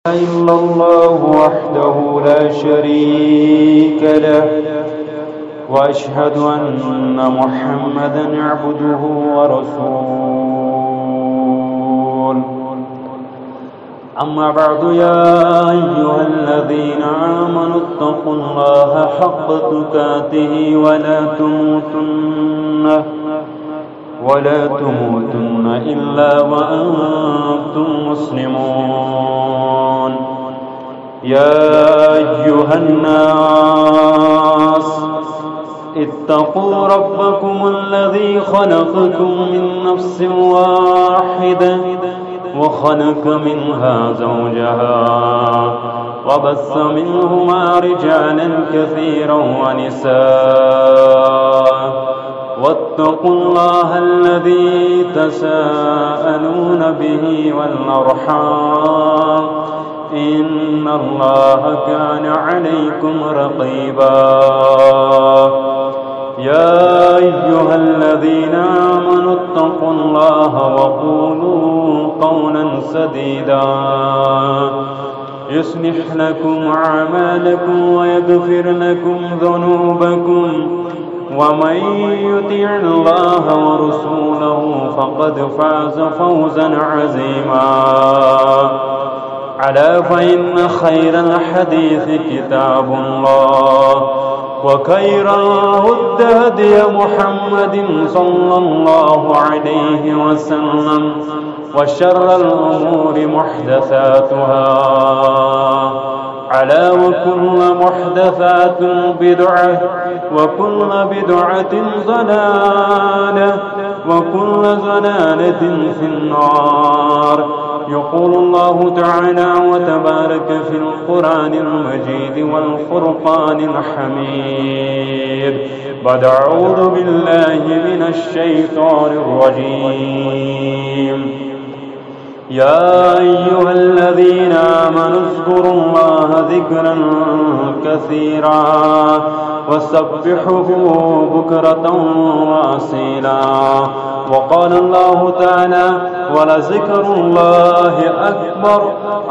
إلا الله وحده لا شريك له وأشهد أن محمدا عبده ورسوله. أما بعد يا أيها الذين آمنوا اتقوا الله حق تقاته ولا تموتن إلا وأنتم مسلمون. يا أيها الناس اتقوا ربكم الذي خلقكم من نفس واحدة وخلق منها زوجها وبث منهما رجالا كثيرا ونساء واتقوا الله الذي تساءلون به والأرحام إن الله كان عليكم رقيبا. يا أيها الذين آمنوا اتقوا الله وقولوا قولا سديدا يصلح لكم أعمالكم ويغفر لكم ذنوبكم ومن يطع الله ورسوله فقد فاز فوزا عظيما. ألا فإن خير الحديث كتاب الله وخير الهدى هدي محمد صلى الله عليه وسلم وشر الأمور محدثاتها ألا وكل محدثات بدعة وكل بدعة ضلالة وكل ضلالة في النار. يقول الله تعالى وتبارك في القرآن المجيد والفرقان الحميد بعد أعوذ بالله من الشيطان الرجيم. يا أيها الذين آمنوا اذكروا الله ذكرا كثيرا وسبحوه بكرة وأصيلا. وقال الله تعالى ولذكر الله أكبر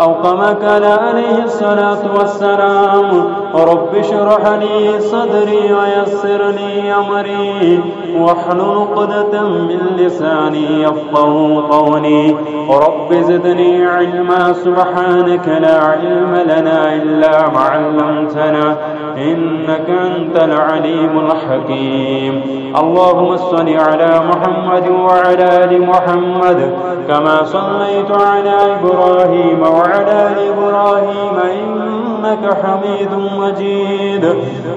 أو كما كان عليه الصلاة والسلام. رب اشرح لي صدري ويسر لي أمري واحلل عقدة من لساني يفقهوا قولي. رب زدني علما سبحانك لا علم لنا إلا ما علمتنا إنك أنت العليم الحكيم. اللهم صل على محمد وعلى آل محمد كما صليت على إبراهيم وعلى آل إبراهيم إنك حميد مجيد.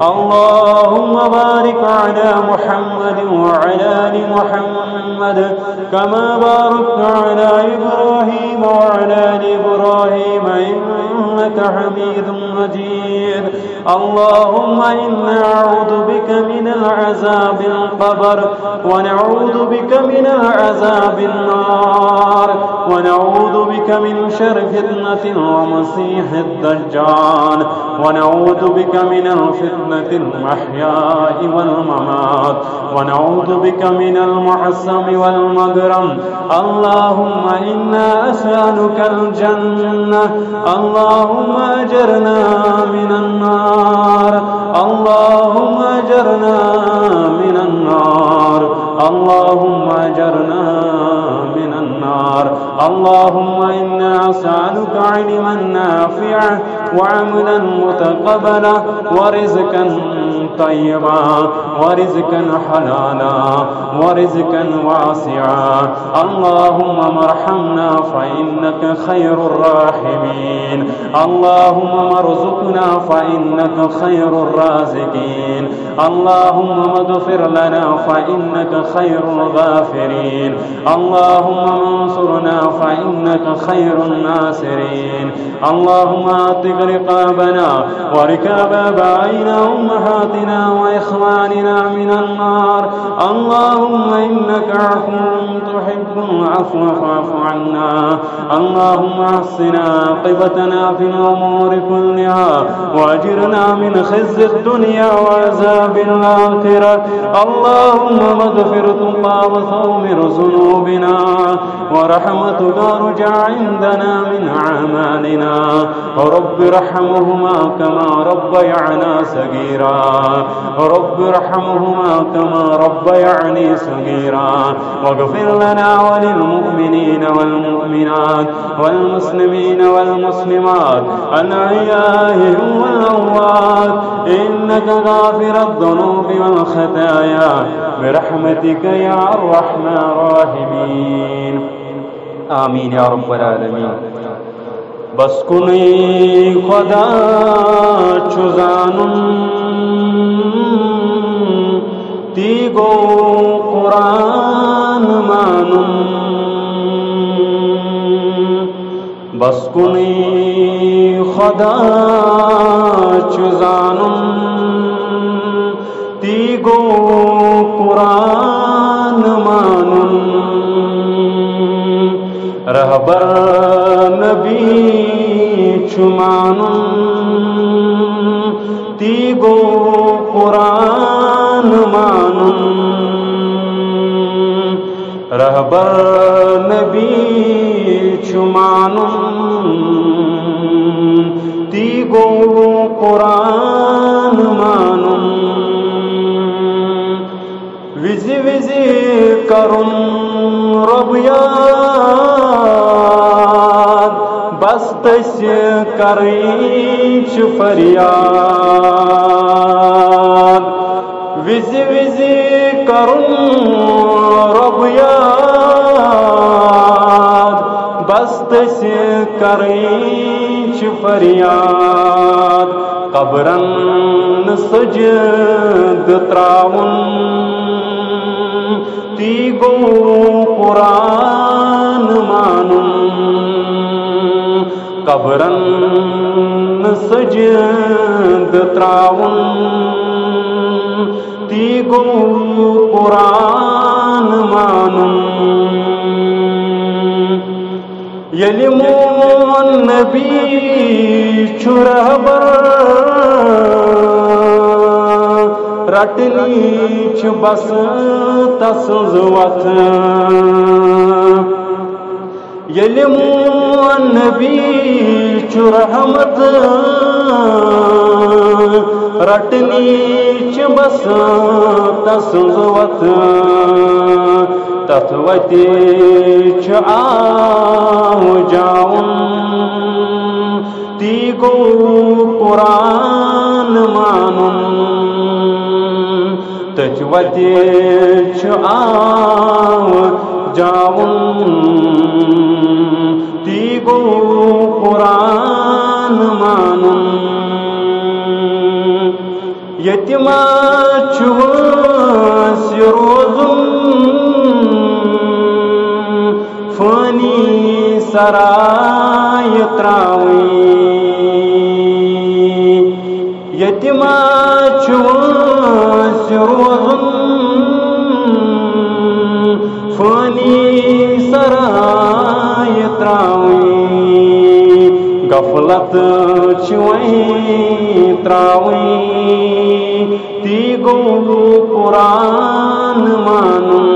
اللهم بارك على محمد وعلى آل محمد كما باركت على إبراهيم وعلى آل إبراهيم إنك حميد مجيد. اللهم إنا نعوذ بك من العذاب القبر ونعوذ بك من العذاب النار ونعوذ بك من شر فتنة المسيح الدجال ونعوذ بك من الفتنة المحياء والممات ونعوذ بك من المعصم والمغرم. اللهم إنا أسألك الجنة. اللهم أجرنا من النار. اللهم أجرنا من النار. اللهم أجرنا من النار. اللهم إنا أسألك علما نافعا وعملا متقبلا ورزقا طيبا ورزقا حلالا ورزقا واسعا. اللهم ارحمنا فإنك خير الراحمين. اللهم ارزقنا فإنك خير الرازقين. اللهم اغفر لنا فإنك خير الغافرين. اللهم انصرنا فإنك خير الناصرين. اللهم اعتق رقابنا وركاب آبائنا وأمهاتنا وإخواننا من النار. اللهم إنك عفو تحب العفو فاعف عنا. اللهم احسن عاقبتنا في الأمور كلها وأجرنا من خزي الدنيا وعذاب الآخرة. اللهم اغفر ثواب ذنوبنا ورحمتك أرجى عندنا من أعمالنا رب ارحمهما كما ربيانا صغيرا رب ارحمهما كما ربياني صغيرا واغفر لنا وللمؤمنين والمؤمنات والمسلمين والمسلمات الأحياء والأموات إنك غافر الذنوب والخطايا برحمتك يا الرحمن الراحمين آمين يا رب العالمين بس کنی خدا چزانم تی گو قرآن مانم بس کنی خدا چزانم تی گو قرآن مانم رہبر نبی چمانم تی گو قرآن مانم رہبر نبی چمانم تی گو قرآن مانم وزی وزی کرن رب یاد بس تس کرچ فریاد وزی وزی کرن رب یاد بس تس کرچ فریاد قبرن سجد تراون تی گو قرآن مانم قبرن سجد تراون تی گو قرآن مانم یلی مون نبی چھ رہبر رٹنی چھ بس تسنز وت یلی مون نبی چھ رحمت رٹنی چھ بس تسنز وت تتھ وتی چھ آو جاؤن تی گو قرآن مانن تتھ وتی چھ آو جاؤن تی گو قرآن مانن یتیما چھ سی روزن فانی سرائے تراوی یتیما چھ سی روزن فانی سرائے تراوی غفلت چھ وہیں تراوی تی گو قرآن مانن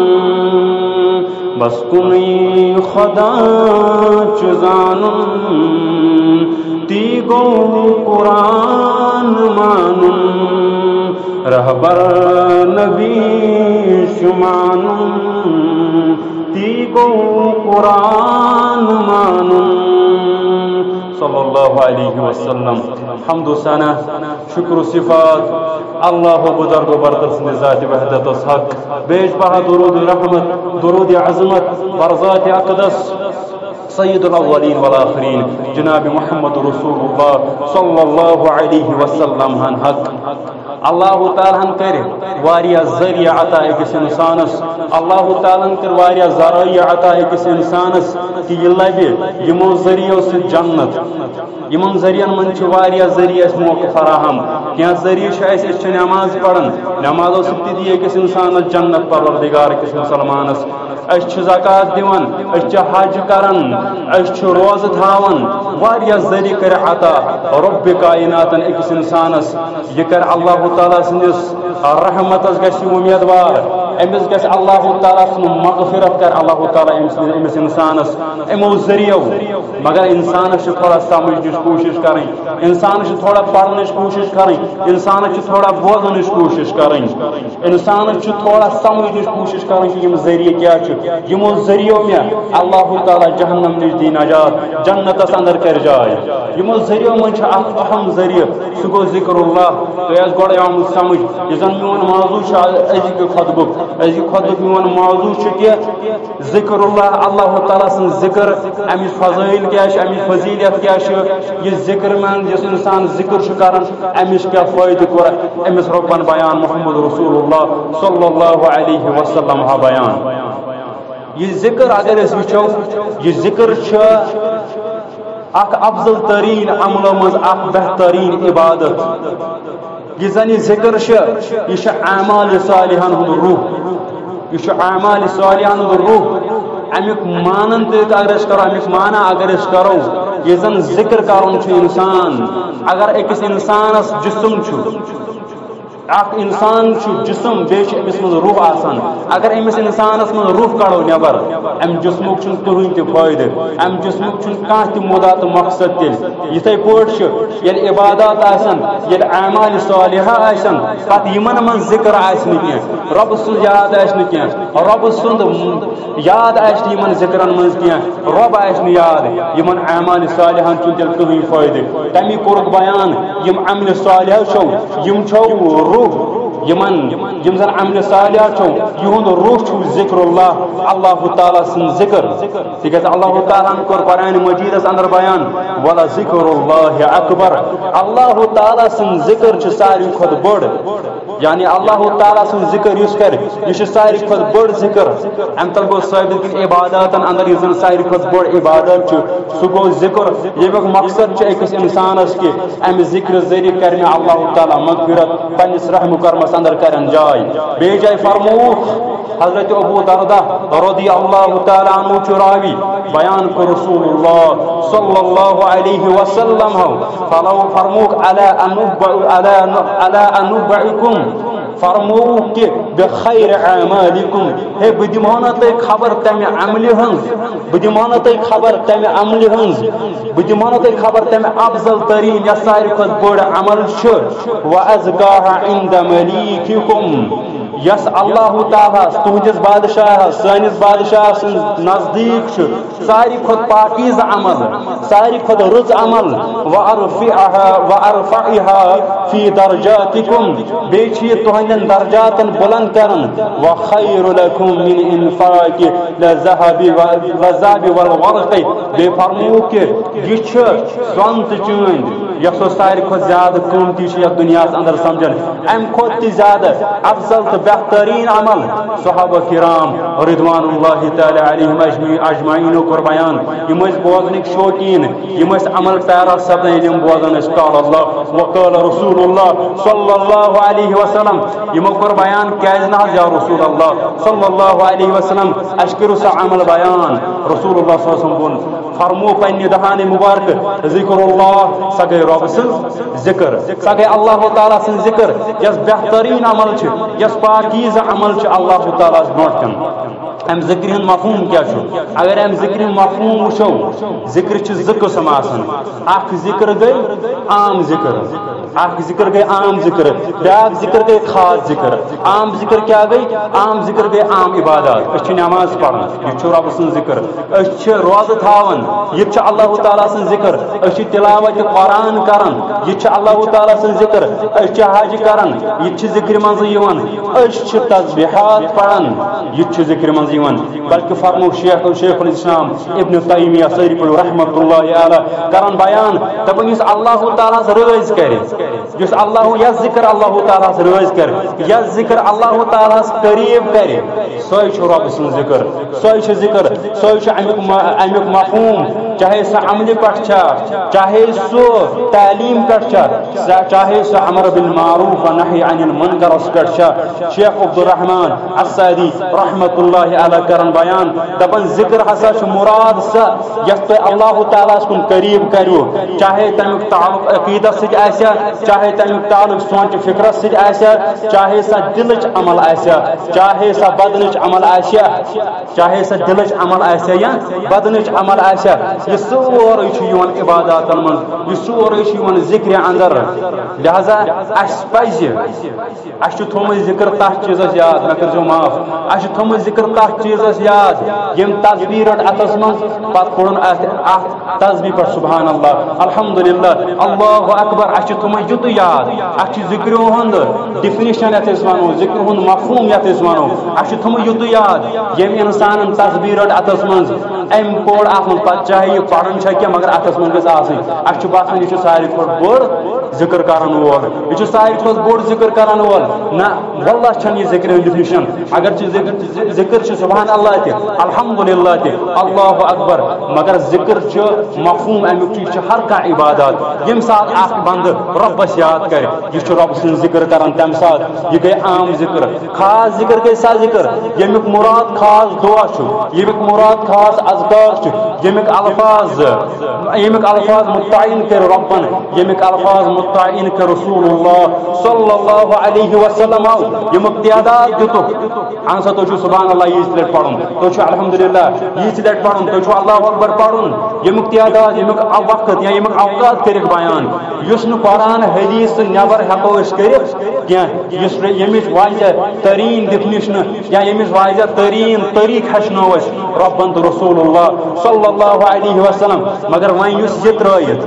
بس کنی خدا چزانم تی گو قرآن مانم رہبر نبی شمانم تی گو قرآن مانم صلی اللہ علیہ وسلم حمد و ثنا شکر و صفات اللہ بزرگ و برتر سند ذات وحدت و حق بیش بہا درود رحمت درود عظمت بر ذات اقدس سید الاولین والآخرین جناب محمد رسول اللہ صلی اللہ علیہ وسلم ہن حق اللہ تعالیٰ کر واریاہ ذریعہ عطا اکس انسانس اللہ تعالیٰ کر واریاہ ذرائع عطا اکس انسانس کہ یہ لبہ یمو ذریعہ سے جنت یمن ذریعہ من چھ واریاہ ذریعہ اس موقع فراہم کیا ذریعہ اس نماز پڑھن نمازو سکتی دی اکس انسانس جنت پروردگار اکس مسلمانس اس زکات دیون اس حج کرن اس روز تھاون واریاہ ذریعہ کر عطا رب کائنات اکس انسانس یہ کر اللہ تعالیٰ سندس رحمت گژھِ امیدوار امس گژھِ اللہ تعالیٰ سُنٛد مغفرت کر اللہ تعالیٰ أمس انسانس امو ذریعو مگر انسانس تھوڑا سمجھنٕچ کوشش کریں انسانس تھوڑا پڑھنٕچ کوشش کریں انسانس تھوڑا بوزنٕچ کوشش کریں انسانس تھوڑا سمجھنٕچ کوشش کریں کہ یم ذریعہ کیا چھُ یمو ذریعو میں اللہ تعالیٰ جہنم نش دی نجات جنتس اندر کر جائے یمو ذریعو من چھُ اکھ اہم ذریعہ سُہ گوٚو ذکر اللہ تۄہہِ آسہِ گۄڈٕ آمُت سمجھ یُس زن میون موضوع چھُ أزکہِ خطبُک میون موضوع چھُ کہ ذکر اللہ تعالیٰ سٕنٛز ذکر امِچ فضٲیل کیاہ چھِ امِچ فضیلت کیاہ چھِ یہِ ذکر من یُس انسان ذکر چھُ کران امِچ کیاہ فٲیدٕ کوٚر أمِس رۄبن بیان محمد رسول اللہ صلی اللہ علیہ وسلم ہا بیان یہ ذکر اگر أسۍ وٕچھو یہ ذکر چھُ اکھ افضل ترین عملو مز اکھ بہترین عبادت یہ زن یہ ذکر یہ اعمال صالحان ہند روح یہ اعمال صالحان ہند روح امیک مانن تہ اگر اس کرو امیک مانا اگر اس کرو یہ زن ذکر کرن چھ انسان اگر اکس انسانس جسم چھ اخ انسان جسم بیش امس من روح آسان اگر امس انسانس من روح کڑو نبر ام جسمک چھ کہین تہ فائدہ ام جسمک چھ کانٛہہ تہ مدا تو مقصد تیل یتھے پٲٹھۍ چھ ییٚلہِ عبادات آسن ییٚلہِ اعمال صالحہ آسن پتہٕ یمن من ذکر آسہِ نہٕ کینٛہہ رب سُنٛد یاد آسہِ نہٕ کینٛہہ رب سُنٛد یاد آسہِ نہٕ یمن ذکرن منٛز کینٛہہ رب آسہِ نہٕ یاد یمن اعمال صالحن چھُنہٕ تیٚلہِ کٕہٕنۍ فٲیدٕ تمی کوٚرُکھ بیان یم عمل صالحہ چھو یم چھو روح یم زن عمل صالحہ چھو یہند روح چھو ذکر اللہ تعالیٰ سن ذکر تکیاز اللہ تعالیٰ کور قرآن مجیدس اندر بیان ولا ذکر اللہ اکبر اللہ تعالیٰ سن ذکر چھ ساروی کھۄتہٕ بٔڑ یعنی اللہ تعالیٰ سن ذکر یس کر یہ ساروی کھۄتہٕ بٔڑ ذکر ام تل گو ثابت کہ عباداتن اندر یس زن ساروی کھۄتہٕ بٔڑ عبادت چھ سہ گو ذکر یمیُک مقصد چھ أکِس انسانس کہ امہ ذکر ذریعہ کرنے اللہ تعالیٰ مغفرت پنس رحم کرمس اندر کرن جائے بے جائے فرموک حضرت ابو دردہ رضی اللہ تعالیٰ عنہ چراوی بیان کو رسول اللہ صلی اللہ علیہ وسلم فرموک الا انبعکم فرموک کہ بخیر اعمالکم ہے بدمانا تے خبر تمہ عمل ہنز بدمانا تے خبر تمہ عمل ہنز بدمانا تے خبر تمہ افضل ترین یا ساروی کھۄتہٕ بوڑ عمل چھ وازکاها عند ملیککم یس اللہ تعالیٰ تہندس بادشاہ سانس بادشاہ سن نزدیک ساروی کھۄتہٕ پاکیز عمل ساروی کھۄتہٕ رٕژ عمل وارفعها فی درجاتکم بیٚیہِ چھِ یہِ تُہنٛدٮ۪ن درجاتن بلند کرن وخیر لکم من انفاق الذهب والورق بیٚیہِ فرموو کہ یہ چھُ سۄن تہٕ چٲندۍ یۄس ساروی کھۄتہٕ زیادٕ قۭمتی چھِ یتھ دنیاہس اندر سمجھن امہِ کھۄتہٕ تہِ زیادٕ افضل تہٕ بہترین عمل صحابہ کرام رضوان اللہ تعالی علیہم اجمعین کور بیان یم ٲسۍ بوزنٕکۍ شوقیٖن یم ٲسۍ عمل پیرا سپدان ییٚلہِ یم بوزان ٲسۍ قال اللہ وقال رسول اللہ صلی اللہ علیہ وسلم یمو کور بیان کیازِ نہ حظ یا رسول اللہ صلی اللہ علیہ وسلم اَسہِ کٔرِو سا عمل بیان رسول اللہ صلی اللہ علیہ وسلم ووٚن فرمو پننہِ دہانِ مبارک ذکر اللہ سا گٔے رۄب سٕنٛز ذکر سا گٔے اللہ تعالیٰ سٕنٛز ذکر یس بہترین عمل چھ یس پاکیز عمل چھ اللہ تعالیٰ برونٛٹھ کن ام ذکر ہند مفہوم کیا چھُ اگر ام ذکر ہند مفہوم وچھو ذکر چھ زٕ قسم آسان اکھ ذکر گٔے عام ذکر اکھ ذکر گٔے عام ذکر بیاکھ ذکر گٔے خاص ذکر عام ذکر کیا گٔے عام ذکر گٔے عام عبادات أسۍ چھِ نماز پران یہ چھُ رۄب سٕنٛز ذکر أسۍ چھِ روزٕ تھاوان یہ چھُ اللہ تعالیٰ سٕنٛز ذکر أسۍ چھِ تلاوت قرآن کران یہ چھُ اللہ تعالیٰ سٕنٛز ذکر أسۍ چھِ حج کران یہ چھُ ذکر منٛزٕے یِوان أسۍ چھِ تسبیحات پران یہ چھُ ذکر منٛز یِوان بلکہ فرمو شیخ الاسلام ابن تیمیہ سٲری پٲٹھۍ رحمۃ اللہ علیہ کران بیان دپان یُس اللہ تعالیٰ رٲضۍ کرِ یُس اللہ یس ذکر اللہ تعالیٰ رٲضۍ کرِ یس ذکر اللہ تعالیٰ قریب کرِ سۄے چھُ رۄب سٕنٛز ذکر سۄے چھِ ذکر سۄے چھُ امیُک مفہوم چاہے سۄ عملہِ پٮ۪ٹھ چھا چاہے سُہ تعلیٖم پٮ۪ٹھ چھا چاہے سۄ امر بالمعروف و نہی عن المنکرس پٮ۪ٹھ چھا شیخ عبدالرحمان السعدی رحمۃ اللہ تعالیٰ کرن بیان دپن ذکر ہسا مراد سا یس تہ اللہ تعالیٰ کن قریب کرو چاہے تمیک تعلق عقیدت ست آسیا چاہے تمیک تعلق سونچ فکرت ست آسیا چاہے سا دلچ عمل آسیا چاہے سا بدنچ عمل آسیا چاہے سا دلچ عمل آسیا یا بدنچ عمل آسیا یہ سورے چھ عبادات من یہ سورے چھ ذکر اندر لہذا اس پز اس تھوم ذکر تس چیزس یاد مے کرو معاف اس تھوم ذکر تس چیزس یاد یم تصویر رٹ اتس من پت پڑن تصویر پر سبحان اللہ الحمدللہ اللہ اکبر اس تھوم یت یاد اس ذکر ہند ڈیفینیشن یت ونو ذکر ہند مفہوم یت ونو اس تھوم یت یاد یم انسان تصویر رٹ اتس من ام پوڑ ات من پت چاہے یہ پڑھن کی مگر اتس من گژھِ آسٕنۍ اس باسان یہ ساروی کھۄتہٕ بوڑ ذکر کرن وول یہ ساروی کھۄتہٕ بوڑ ذکر کرن وول نہ واللہ چھن یہ ذکر ڈیفینیشن اگر ذکر سبحان اللہ تہ الحمدللہ تہ اللہ اکبر مگر ذکر مفہوم امیک چیز ہر کانٛہہ عبادات یم سات اکھ بند ربس یاد کر یہ رب سن ذکر کران تم سات یہ گئی عام ذکر خاص ذکر گئی سا ذکر یمیک مراد خاص دعا یمیک مراد خاص اذکار یمیک الفاظ متعین کر ربن یمیک الفاظ متعین کر رسول اللہ صلی اللہ علیہ وسلم یمیک تعداد دتو انسا تو سبحان اللہ یہ لٹ پڑھن تو الحمدللہ یہ لٹ پڑھن تو اللہ اکبر پڑھن یمیک تعداد یمیک وقت یا یمیک اوقات کرک بیان یس نہ قرآن حدیث نبر ہیکو اس کرت کی یمچ واضح ترین ڈیفینیشن یا یمچ واضح ترین طریق ہچنو اس ربن تو رسول اللہ صلی اللہ علیہ وسلم مگر وین یس یہ ترائیت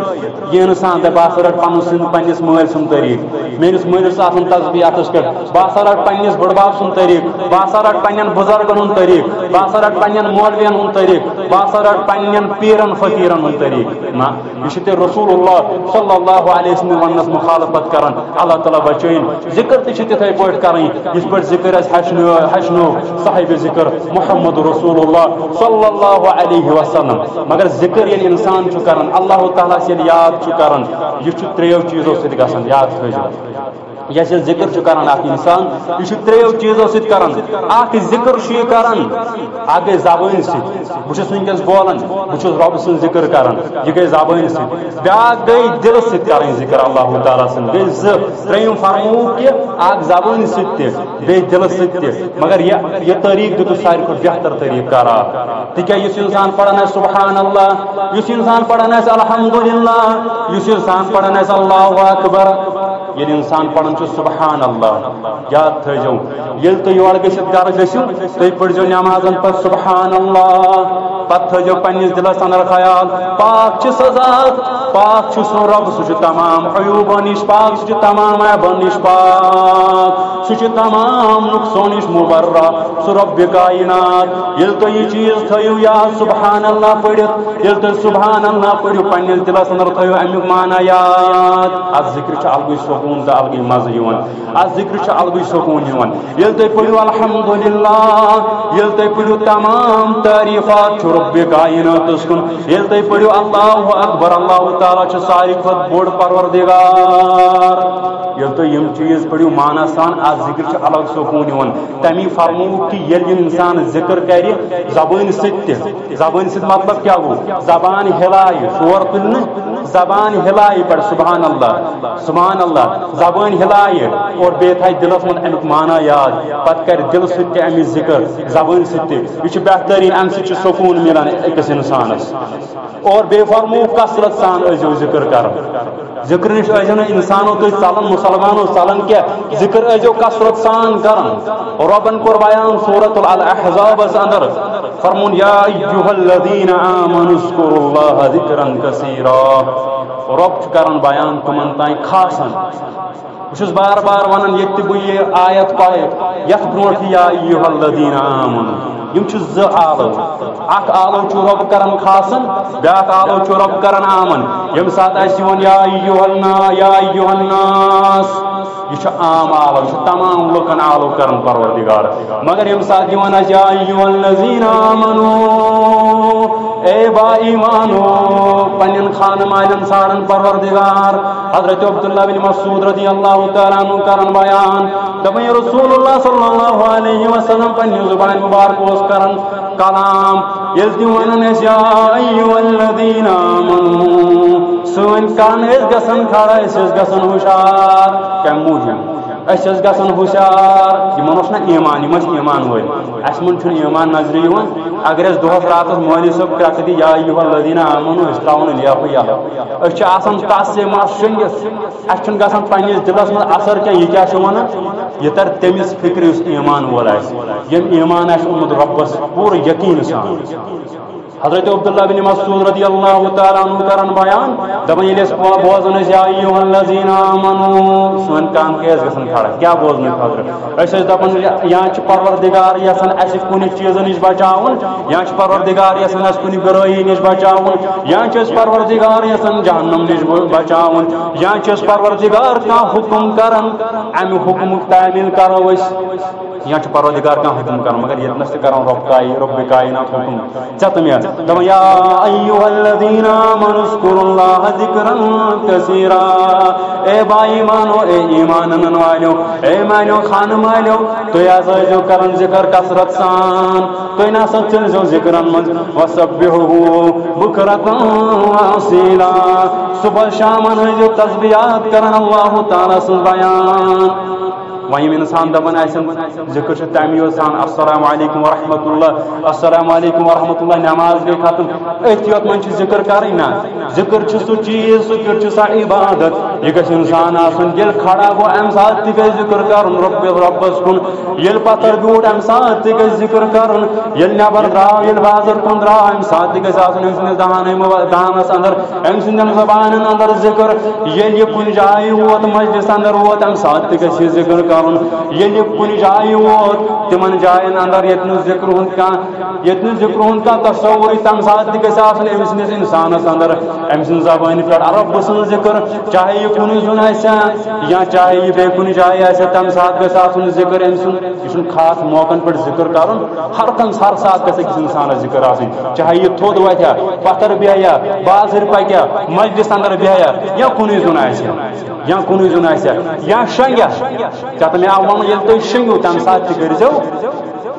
یہ انسان دے باسرٹ پن سن پنس مل سن طریق میرس ملس آسان تصبیح اتس کٹ باسرٹ پنس بڑباب سن طریق باسرٹ پنن بزرگن ہند طریق باسرٹ پنن مولوین ہند طریق باسرٹ پنن پیرن فقیرن ہند طریق نہ یہ رسول اللہ صلی اللہ علیہ وسلم ونس مخالفت کران اللہ تعالیٰ بچین ذکر تہ تتھے پٲٹھۍ کریں یس پٲٹھۍ ذکر اس ہچنو صاحب ذکر محمد رسول اللہ صلی اللہ علیہ وسلم مگر ذکر یل انسان کران اللہ تعالیٰ یل یاد کران یہ تریو چیزوں ست گژھان یاد تھٲیزیو یس ذکر کران اخ انسان یہ تریو چیزوں ست کران اخ ذکر کران اخ گئی زبان ست بہس ونکس بولان بہس رب سن ذکر کران یہ گئی زبان ست بیاکھ گئی دل ست کران ذکر اللہ تعالیٰ سن گئی تریم فرمو کہ اخ زبان ست بی دل ست مگر یہ طریق دتو ساروی کھۄتہٕ بہتر طریق قرار تکیاز یس انسان پڑھان ہے سبحان اللہ یس انسان پڑھان ہے الحمدللہ یس انسان پڑھان ہے اللہ اکبر یل انسان پڑھان سبحان اللہ یاد تھو یل تھی یور گھت گھر گھو تھی پڑھو نمازن پہ سبحان اللہ پتہ تھو پنس دلس اندر خیال پاک سہ ذات پاک سو رب سہ تمام عیوبو نش پاک سہ تمام عیبو نش پاک سہ تمام نقصو نش مبرہ سہ رب کائنات یل تھی یہ چیز تھو یاد سبحان اللہ پڑھت یل تھی سبحان اللہ پڑھو پنس دلس اندر تھو امیک معنی یاد ات ذکر الگے سکون تو الگے مزہ ات ذکر الگے سکون یل تھی پڑھو الحمدللہ یل تھی پڑھو تمام تعریفات رب کائنات کن یل تھی پڑھو اللہ اکبر اللہ تعالیٰ ساروی کھۄتہٕ بوڑ پروردگار یل تھی یم چیز پڑھو معنی سان ات ذکر الگ سکون تمی فرمو کہ یل انسان ذکر کر زبان ست مطلب کیا گو زبان ہلائے شور تلن زبان ہلائے پڑھ سبحان اللہ زبان ہلائے اور بے تھائی دلس من امیک معنی یاد پتہ کر دل ست امی ذکر زبان ست یہ بہترین ام سی سکون ملان اکس انسانس اور بے فرمو کثرت سان ازو ذکر کر ذکر نش ازو انسانو تو ژلن مسلمانو ژلن کیا ذکر ازو کثرت سان کرن ربن کور بیان سورۃ الاحزاب اندر فرمون یا ایھا الذین آمنوا اذکروا اللہ ذکرا کثیرا رب کرن بیان تمن تائیں خاصن بس بار بار ونان یہ بہ یہ آیت پائے یت برونٹ یا ایھا الذین آمنوا یم ز آلو اخ آلو چھ رب کران خاصن بیاکھ آلو چھ رب کران آمن یم سات اس ون یا ایھا الناس یہ عام آلو یہ تمام لوکن آلو کران پروردگار مگر یم سات ون یا ایھا الذین آمنوا اے با ایمانو پنن خان مالن سارن پروردگار حضرت عبداللہ بن مسعود رضی اللہ تعالیٰ عنہ کرن بیان دپن رسول اللہ صلی اللہ علیہ وسلم پنن زبان مبارک اس کرن کلام یل تم ونن یا ایھا الذین آمنوا سن کان اس گسن کھڑا اس گسن ہوشیار کم موجود اس گسن ہوشیار یمن اوس نا ایمان یمن ایمان وٲلۍ اس من چھُنہٕ ایمان نظرِ یِوان اگر اس دۄہس راتس مولوی صٲب کرٛٮ۪کہٕ دی یا ایھا الذین آمنوا أسۍ ترٛاوان لیفہٕ یلہٕ أسۍ چھِ آسان تس سے مس شٔنگِتھ اَسہِ چھُنہٕ گژھان پننِس دِلس منٛز اثر کینٛہہ یہِ کیٛاہ چھُ وَنان یہِ تر تٔمِس فِکرِ یُس ایمان وول آسہِ ییٚمۍ ایمان آسہِ اوٚنمُت رۄبس پوٗرٕ یقیٖن سان حضرت عبداللہ بن مسعود رضی اللہ تعالیٰ عنہ کرن بیان دپن ییٚلہِ أسۍ بوزان ٲسۍ یا ایھا الذین آمنوا سٲنۍ کان کیٛازِ گژھن کھڑا کیٛاہ بوزنہٕ خٲطرٕ أسۍ ٲسۍ دپان یا چھُ پروردگار یژھان اَسہِ کُنہِ چیٖزٕ نِش بچاوُن یا چھُ پروردگار یژھان اَسہِ کُنہِ بُرٲیی نِش بچاوُن یا چھُ اَسہِ پروردگار یژھان جہنم نِش بچاوُن یا چھُ اَسہِ پروردگار کانٛہہ حُکم کران اَمہِ حُکمُک تعمیٖل کرو أسۍ یا چھُ پروردگار کانٛہہ حُکم کران مگر ییٚتنس تہِ کران رۄب کاینات حُکم ژےٚ تہٕ مےٚ دپان یا ایھا الذین آمنوا اذکروا اللہ ذکرا کثیرا اے با ایمانو اے ایمان انن والیو اے مالیو خان مالیو تُہۍ ہسا ٲسۍزیو کران ذکر کثرت سان تُہۍ نسا ژٔلۍزیو ذکرن منٛز وسبحوہ بکرۃ واصیلا صبح شامن ٲسۍزیو تسبیحات کران اللہ تعالیٰ سُنٛد بیان وہیں انسان دپان آسن ذکر چھ تمہِ یوت سان السلام علیکم ورحمۃ اللہ السلام علیکم ورحمۃ اللہ نماز گئی ختم أتھۍ یوت من ذکر کرٕنۍ نا ذکر چھ سُہ چیٖز ذکر چھ سۄ عبادت یہِ گژھِ انسان آسُن ییٚلہِ کھڑا گوٚو اَمہِ ساتہٕ تہِ گژھِ ذکر کرُن رۄبس کُن ییٚلہِ پتھر بیوٗٹھ اَمہِ ساتہٕ تہِ گژھِ ذکر کرُن ییٚلہِ نٮ۪بر درٛاو ییٚلہِ بازر کُن درٛاو اَمہِ ساتہٕ تہِ گژھِ آسُن أمۍ سٕنٛدِس دہانس انٛدر أمۍ سٕنٛدٮ۪ن زبانن انٛدر ذکر ییٚلہِ یہِ کُنہِ جایہِ ووت مجلس انٛدر ووت اَمہِ ساتہٕ تہِ گژھِ یہِ ذکر کرُن ییٚلہِ کُنہِ جایہِ ووت تِمن جاین انٛدر ییٚتہِ نہٕ ذکر ہُنٛد کانٛہہ تصوُرٕے تمہِ ساتہٕ تہِ گژھِ آسُن أمۍ سٕنٛدِس انسانس انٛدر أمۍ سٕنٛزِ زبانہِ پٮ۪ٹھ رۄبہٕ سٕنٛز ذکر چاہے یہِ کُنُے زوٚن آسیا یا چاہے یہِ بیٚیہِ کُنہِ جایہِ آسیا تمہِ ساتہٕ گژھِ آسُن ذکر أمۍ سُنٛد یہِ چھُنہٕ خاص موقعن پٮ۪ٹھ ذکر کرُن ہر ساتہٕ گژھِ أکِس انسانس ذکر آسٕنۍ چاہے یہِ تھوٚد وتھیا پتھر بیٚہیا بازر پکیا مجلس انٛدر بیٚہیا یا کُنُے زوٚن آسیا یا شنگیا ژےٚ تہٕ مےٚ آو ونُن ییٚلہِ تُہۍ شنگِو تمہِ ساتہٕ تہِ کٔرۍزیو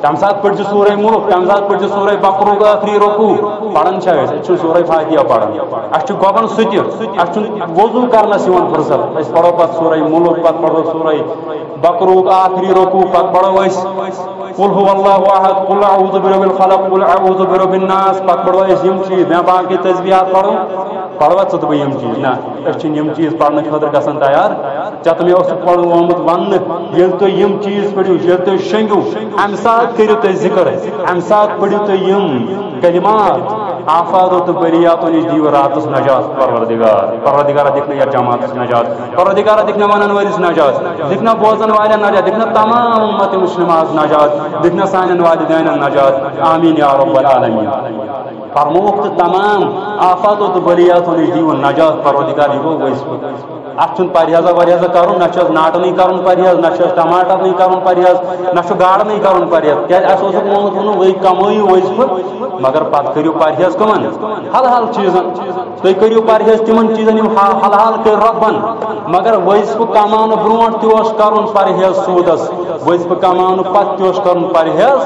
تمہِ ساتہٕ پٔرۍزِ سورہ مُلک تمہِ ساتہٕ پٔرۍزِ سورہ بقرُک ٲخری رکوع پران چھا أسۍ چھُ سورہ فاتحہ پران اَسہِ چھُ گۄبن سُہ تہِ اَسہِ چھُنہٕ وضوٗ کرنس یِوان فرصت أسۍ پرو پتہٕ سورہ مُلک پتہٕ پرو سورہ بقرُک آخری رکوع پتہٕ پرو أسۍ قل هو اللہ احد قل اعوذ برب الفلق قل اعوذ برب الناس پتہٕ پرو أسۍ یِم چیٖز مےٚ باقٕے تسبیحات پرو پروا ژٕ تہٕ بہٕ یِم چیٖز نہ أسۍ چھِنہٕ یِم چیٖز پرنہٕ خٲطرٕ گژھان تیار ژےٚ تہٕ مےٚ اوس آمُت وننہٕ ییٚلہِ تُہۍ یِم چیٖز پٔرِو ییٚلہِ تُہۍ شنگِو اَمہِ ساتہٕ کٔرِو تُہۍ ذکر اَمہِ ساتہٕ پٔرِو تُہۍ یِم کلمات آفاتو تہٕ بریاتو نِش دِیِو راتس نجات پروردگارا دِکھ نہٕ یتھ جماعتس نجات پروردگارا دِکھ نہٕ ونن وٲلِس نجات دِکھ نہٕ بوزن والٮ۪ن نجات دِکھ نہٕ تمام اُمت مسلماس نجات دِکھ نہٕ سانٮ۪ن والدینن نجات آمیٖن یا رب العالمیٖن فرمووُکھ تہٕ تمام آفاتو تہٕ بریاتو نِش دِیِو نجات پروردگار یہِ گوٚو وظیفہٕ اتھ چھُنہٕ پرہیزا ورہیزا کرُن نہ چھُ اَسہِ ناٹنٕے کرُن پرہیز نہ چھُ اَسہِ ٹماٹرنٕے کرُن پرہیز نہ چھُ گاڈنٕے کرُن پرہیز کیازِ اَسہِ اوسُکھ ووٚنمُت وۄنۍ کمٲیِو وظیفہٕ مگر پتہٕ کٔرِو پرہیز کٕمن حل چیٖزن تُہۍ کٔرِو پرہیز تِمن چیٖزن یِم حل کٔرۍ رۄبن مگر وظیفہٕ کماونہٕ برونٛٹھ تہِ اوس کرُن پرہیز سوٗدس وظیفہٕ کماونہٕ پتہٕ تہِ اوس کرُن پرہیز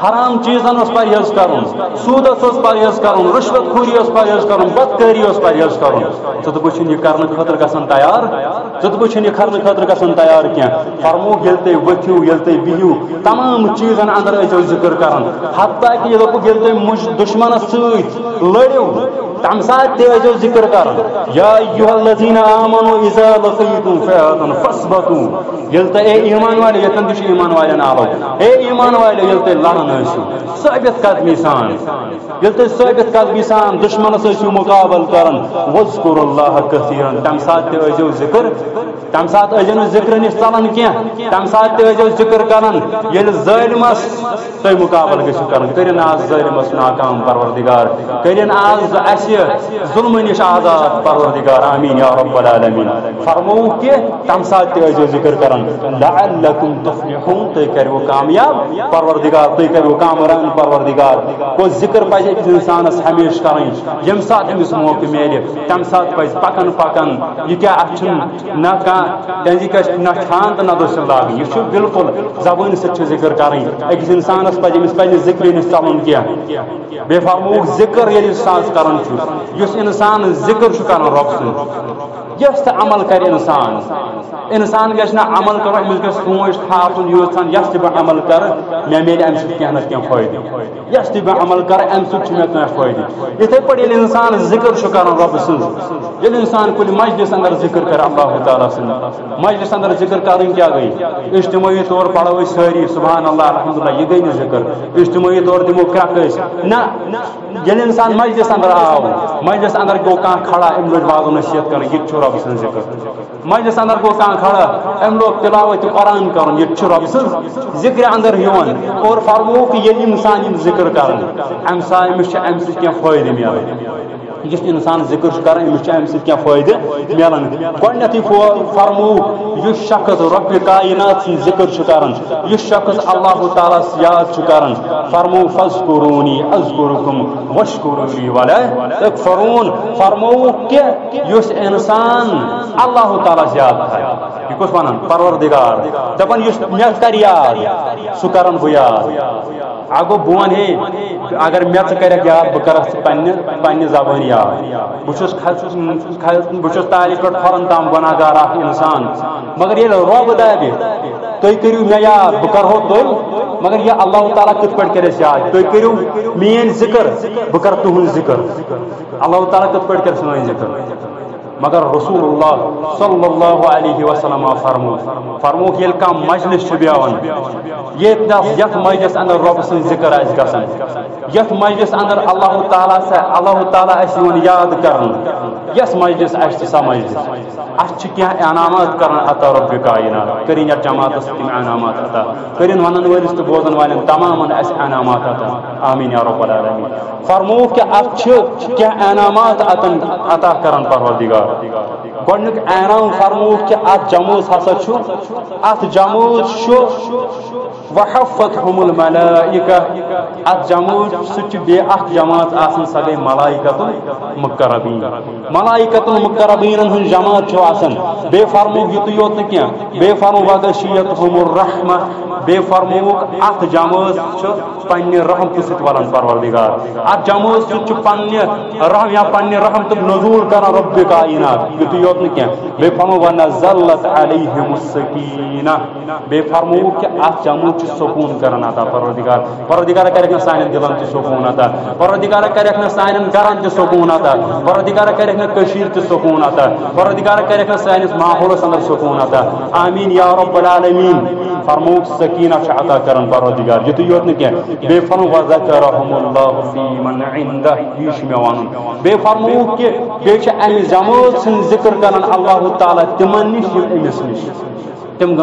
حرام چیٖزن اوس پرہیز کرُن سوٗدس اوس پرہیز کرُن رُشوت خوری اوس پرہیز کرُن بدکٲری اوس پرہیز کرُن ژٕ تہٕ بہٕ چھُنہٕ یہِ کرنہٕ خٲطرٕ گژھان تیار ژٕ تہٕ بہٕ چھُنہٕ یہِ کرنہٕ خٲطرٕ گژھان تیار کینٛہہ فرمووُکھ ییٚلہِ تُہۍ ؤتھِو ییٚلہِ تُہۍ بِہِو تمام چیٖزن انٛدر ٲسۍزیو ذِکر کران حتیٰ کہِ یہِ دوٚپُکھ ییٚلہِ تُہۍ دُشمنس سۭتۍ لٔڑِو تمہِ ساتہٕ تہِ ٲسۍزیو ذِکر کران یا ایھا الذین آمنوا اذا لقیتم فئة فاثبتوا ییٚلہِ تُہۍ اے ایمان والٮ۪و ییٚتٮ۪ن تہِ چھُ ایمان والٮ۪ن آلو اے ایمان والٮ۪و ییٚلہِ تُہۍ لڑان ٲسِو ثٲبت قدمی سان ییٚلہِ تُہۍ ثٲبت قدمی سان دُشمنس ٲسِو مُقابل کران واذکروا اللہ کثیرن تمہِ ساتہٕ تہِ ٲسۍزیو ذِکر تمہِ ساتہٕ ٲسۍزیو نہٕ ذِکرٕ نِش ژلان کینٛہہ تمہِ ساتہٕ تہِ ٲسۍزیو ذِکر کران ییٚلہِ ظٲلمس تُہۍ مُقابل گٔژھِو کران کٔرِن آز ظٲلمس ناکام پروردگار کٔرِن آز اسہِ ظلم نش آزاد پروردگار آمین یا رب العالمین فرمو کہ تم سات تیزو ذکر کرن لعلکم تفلحون تی کرو کامیاب پروردگار تی کرو کامران پروردگار کو ذکر پزِ أکِس انسانس ہمیشہ کریں یم سات امس موقع میلہِ تم سات پزِ پکن پکن یہ کیا اچھن نہ نہ چھان تو نہ دوسر لاگن یہ بالکل زبان سے ذکر کریں أکِس انسانس پزِ امس پنہ ذکر نش ژلُن کینٛہہ بے فرموک ذکر ییٚلہِ انسان کران یُس انسان ذکر کران رب سُنٛد یس تہ عمل کر انسان گژھِ نہ عمل کرو امس گژھِ سوچ تھاپن یوژن یس تہ بہ عمل کر مے میلہِ امہ سۭتۍ کینٛہہ نتہٕ کینٛہہ فٲیدٕ یس تہ بہ عمل کر امہ سۭتۍ چھُ مےٚ کینٛہہ فٲیدٕ یِتھے پٲٹھۍ ییٚلہِ انسان ذکر کران رب سٕنٛز ییٚلہِ انسان کُنہِ مجلس اندر ذکر کر اللہ تعالیٰ سٕنٛز مجلس اندر ذکر کرٕنۍ کیاہ گٔے اجتماعی طور پڑھو أسۍ سٲری سبحان اللہ الحمدللہ یہ گٔے نہٕ ذکر اجتماعی طور دِمو کرٛکھ أسۍ نہ ییٚلہِ انسان مجلس اندر آو مجلس اندر گوٚو کانٛہہ کھڑا أمۍ لوگ واضح نصیحت کرٕنۍ یہِ تہِ چھُ رۄب سٕنٛز ذکر مجلس اندر گوٚو کانٛہہ کھڑا أمۍ لوگ تلاوت قرآن کرُن یہِ تہِ چھُ رۄب سٕنٛز ذکرِ اندر یِوان اور فرموک ییٚلہِ انسان یِم ذکر کران أمس چھُ امہِ سۭتۍ کینٛہہ فٲیدٕ میلان یُس انسان ذکر کران أمس چھُ امہِ سۭتۍ کینٛہہ فٲیدٕ میلان گۄڈنیٚتھٕے فرموک یُس شخص رۄبِ کائنات سُنٛد ذکر چھُ کران یُس شخص اللہ تعالیٰ یاد چھُ کران فرمو فاذکرونی اذکرکم واشکروا ولا تکفرون فرموک کہ یُس انسان اللہ تعالیٰ یاد کرِ یہ کُس ونان پروردگار دپان یُس مےٚ کر یاد سُہ کران بہٕ یاد اگو بہٕ ونہٕ ہے اگر مےٚ ژٕ کرکھ یاد بہٕ کرکھ ژٕ پننہِ زبٲنۍ یاد بہٕ چھُس تالہِ پٮ۪ٹھ کھۄرن تام گۄناہگار اکھ انسان مگر ییٚلہِ رۄب دپہِ تُہۍ کٔرِو مےٚ یاد بہٕ کرہو تُہۍ مگر یہ اللہ تعالیٰ کِتھ پٲٹھۍ کرِ اَسہِ یاد تُہۍ کٔرِو میٲنۍ ذکر بہٕ کرٕ تُہُنٛد ذکر اللہ تعالیٰ کِتھ پٲٹھۍ کرِ سٲنۍ ذکر مگر رسول اللہ صلی اللہ علیہ وسلم فرموک ییٚلہِ کانٛہہ مجلس چھُ بیٚہوان یتھ مجلس اندر رۄب سٕنٛز ذکر آسہِ گژھان یتھ مجلس اندر اللہ تعالیٰ آسہِ یِوان یاد کرنہٕ یس مجلس آسہِ تہِ سۄ مجلس اتھ چھِ کینٛہہ انعامات کران عطا رۄبِ کائنات کٔرِنۍ یتھ جماعتس تِم انعامات عطا کٔرِنۍ ونن وٲلِس تہٕ بوزن والٮ۪ن تمامن اَسہِ انعامات عطا آمیٖن یا رب العالمین فرموک کہ اتھ چھِ کینٛہہ انعامات عطا کران پروردگار گۄڈنیُک انعام فرموک کہ اتھ جمٲژ ہسا چھُ اتھ جمٲژ چھُ وحفتهم الملائکہ اتھ جمٲژ سۭتۍ چھِ بیٚیہِ اکھ جماعت آسان سۄ گٔے ملائکۃ المقربین ملائکۃ المقربیٖنن ہٕنٛز جماعت چھُ آسان بیٚیہِ فرموک یُتُے یوت نہٕ کینٛہہ بیٚیہِ فرموک وغشیتہم الرحمہ بیٚیہِ فرموک اتھ جمٲژ چھُ پننہِ رحمتہٕ سۭتۍ ولان پروردگار اتھ جمٲژ سۭتۍ چھُ پننہِ رحمتُک نزول کران رۄبِ کائنات یُتُے یوت نہٕ کینٛہہ بیٚیہِ فرموک ونزلت علیہم السکینہ بیٚیہِ فرموک کہ اتھ جمٲژ چھُ سکوٗن کران عطا پروردگار کرکھ نہٕ سانٮ۪ن دلن تہِ سکوٗن عطا پروردگار کرکھ نہٕ سانٮ۪ن گرن تہِ سکوٗن عطا پروردگار کرکھ نہٕ کٔشیٖر تہِ سکوٗن عطا پروردگار کرکھ نہٕ سٲنِس ماحولس اندر سکوٗن عطا آمیٖن یا رب العالمین فرموک سکینہ چھُ عطا کران پروردگار یُتُے یوت نہٕ کینٛہہ بیٚیہِ فرموک وذکرہم اللہ فی من عندہ یہِ چھُ مےٚ ونُن بیٚیہِ فرموک کہ بیٚیہِ چھِ امہِ جمٲژ سٕنٛز ذکر کران اللہ تعالیٰ تِمن نِش یِم أمِس نِش تم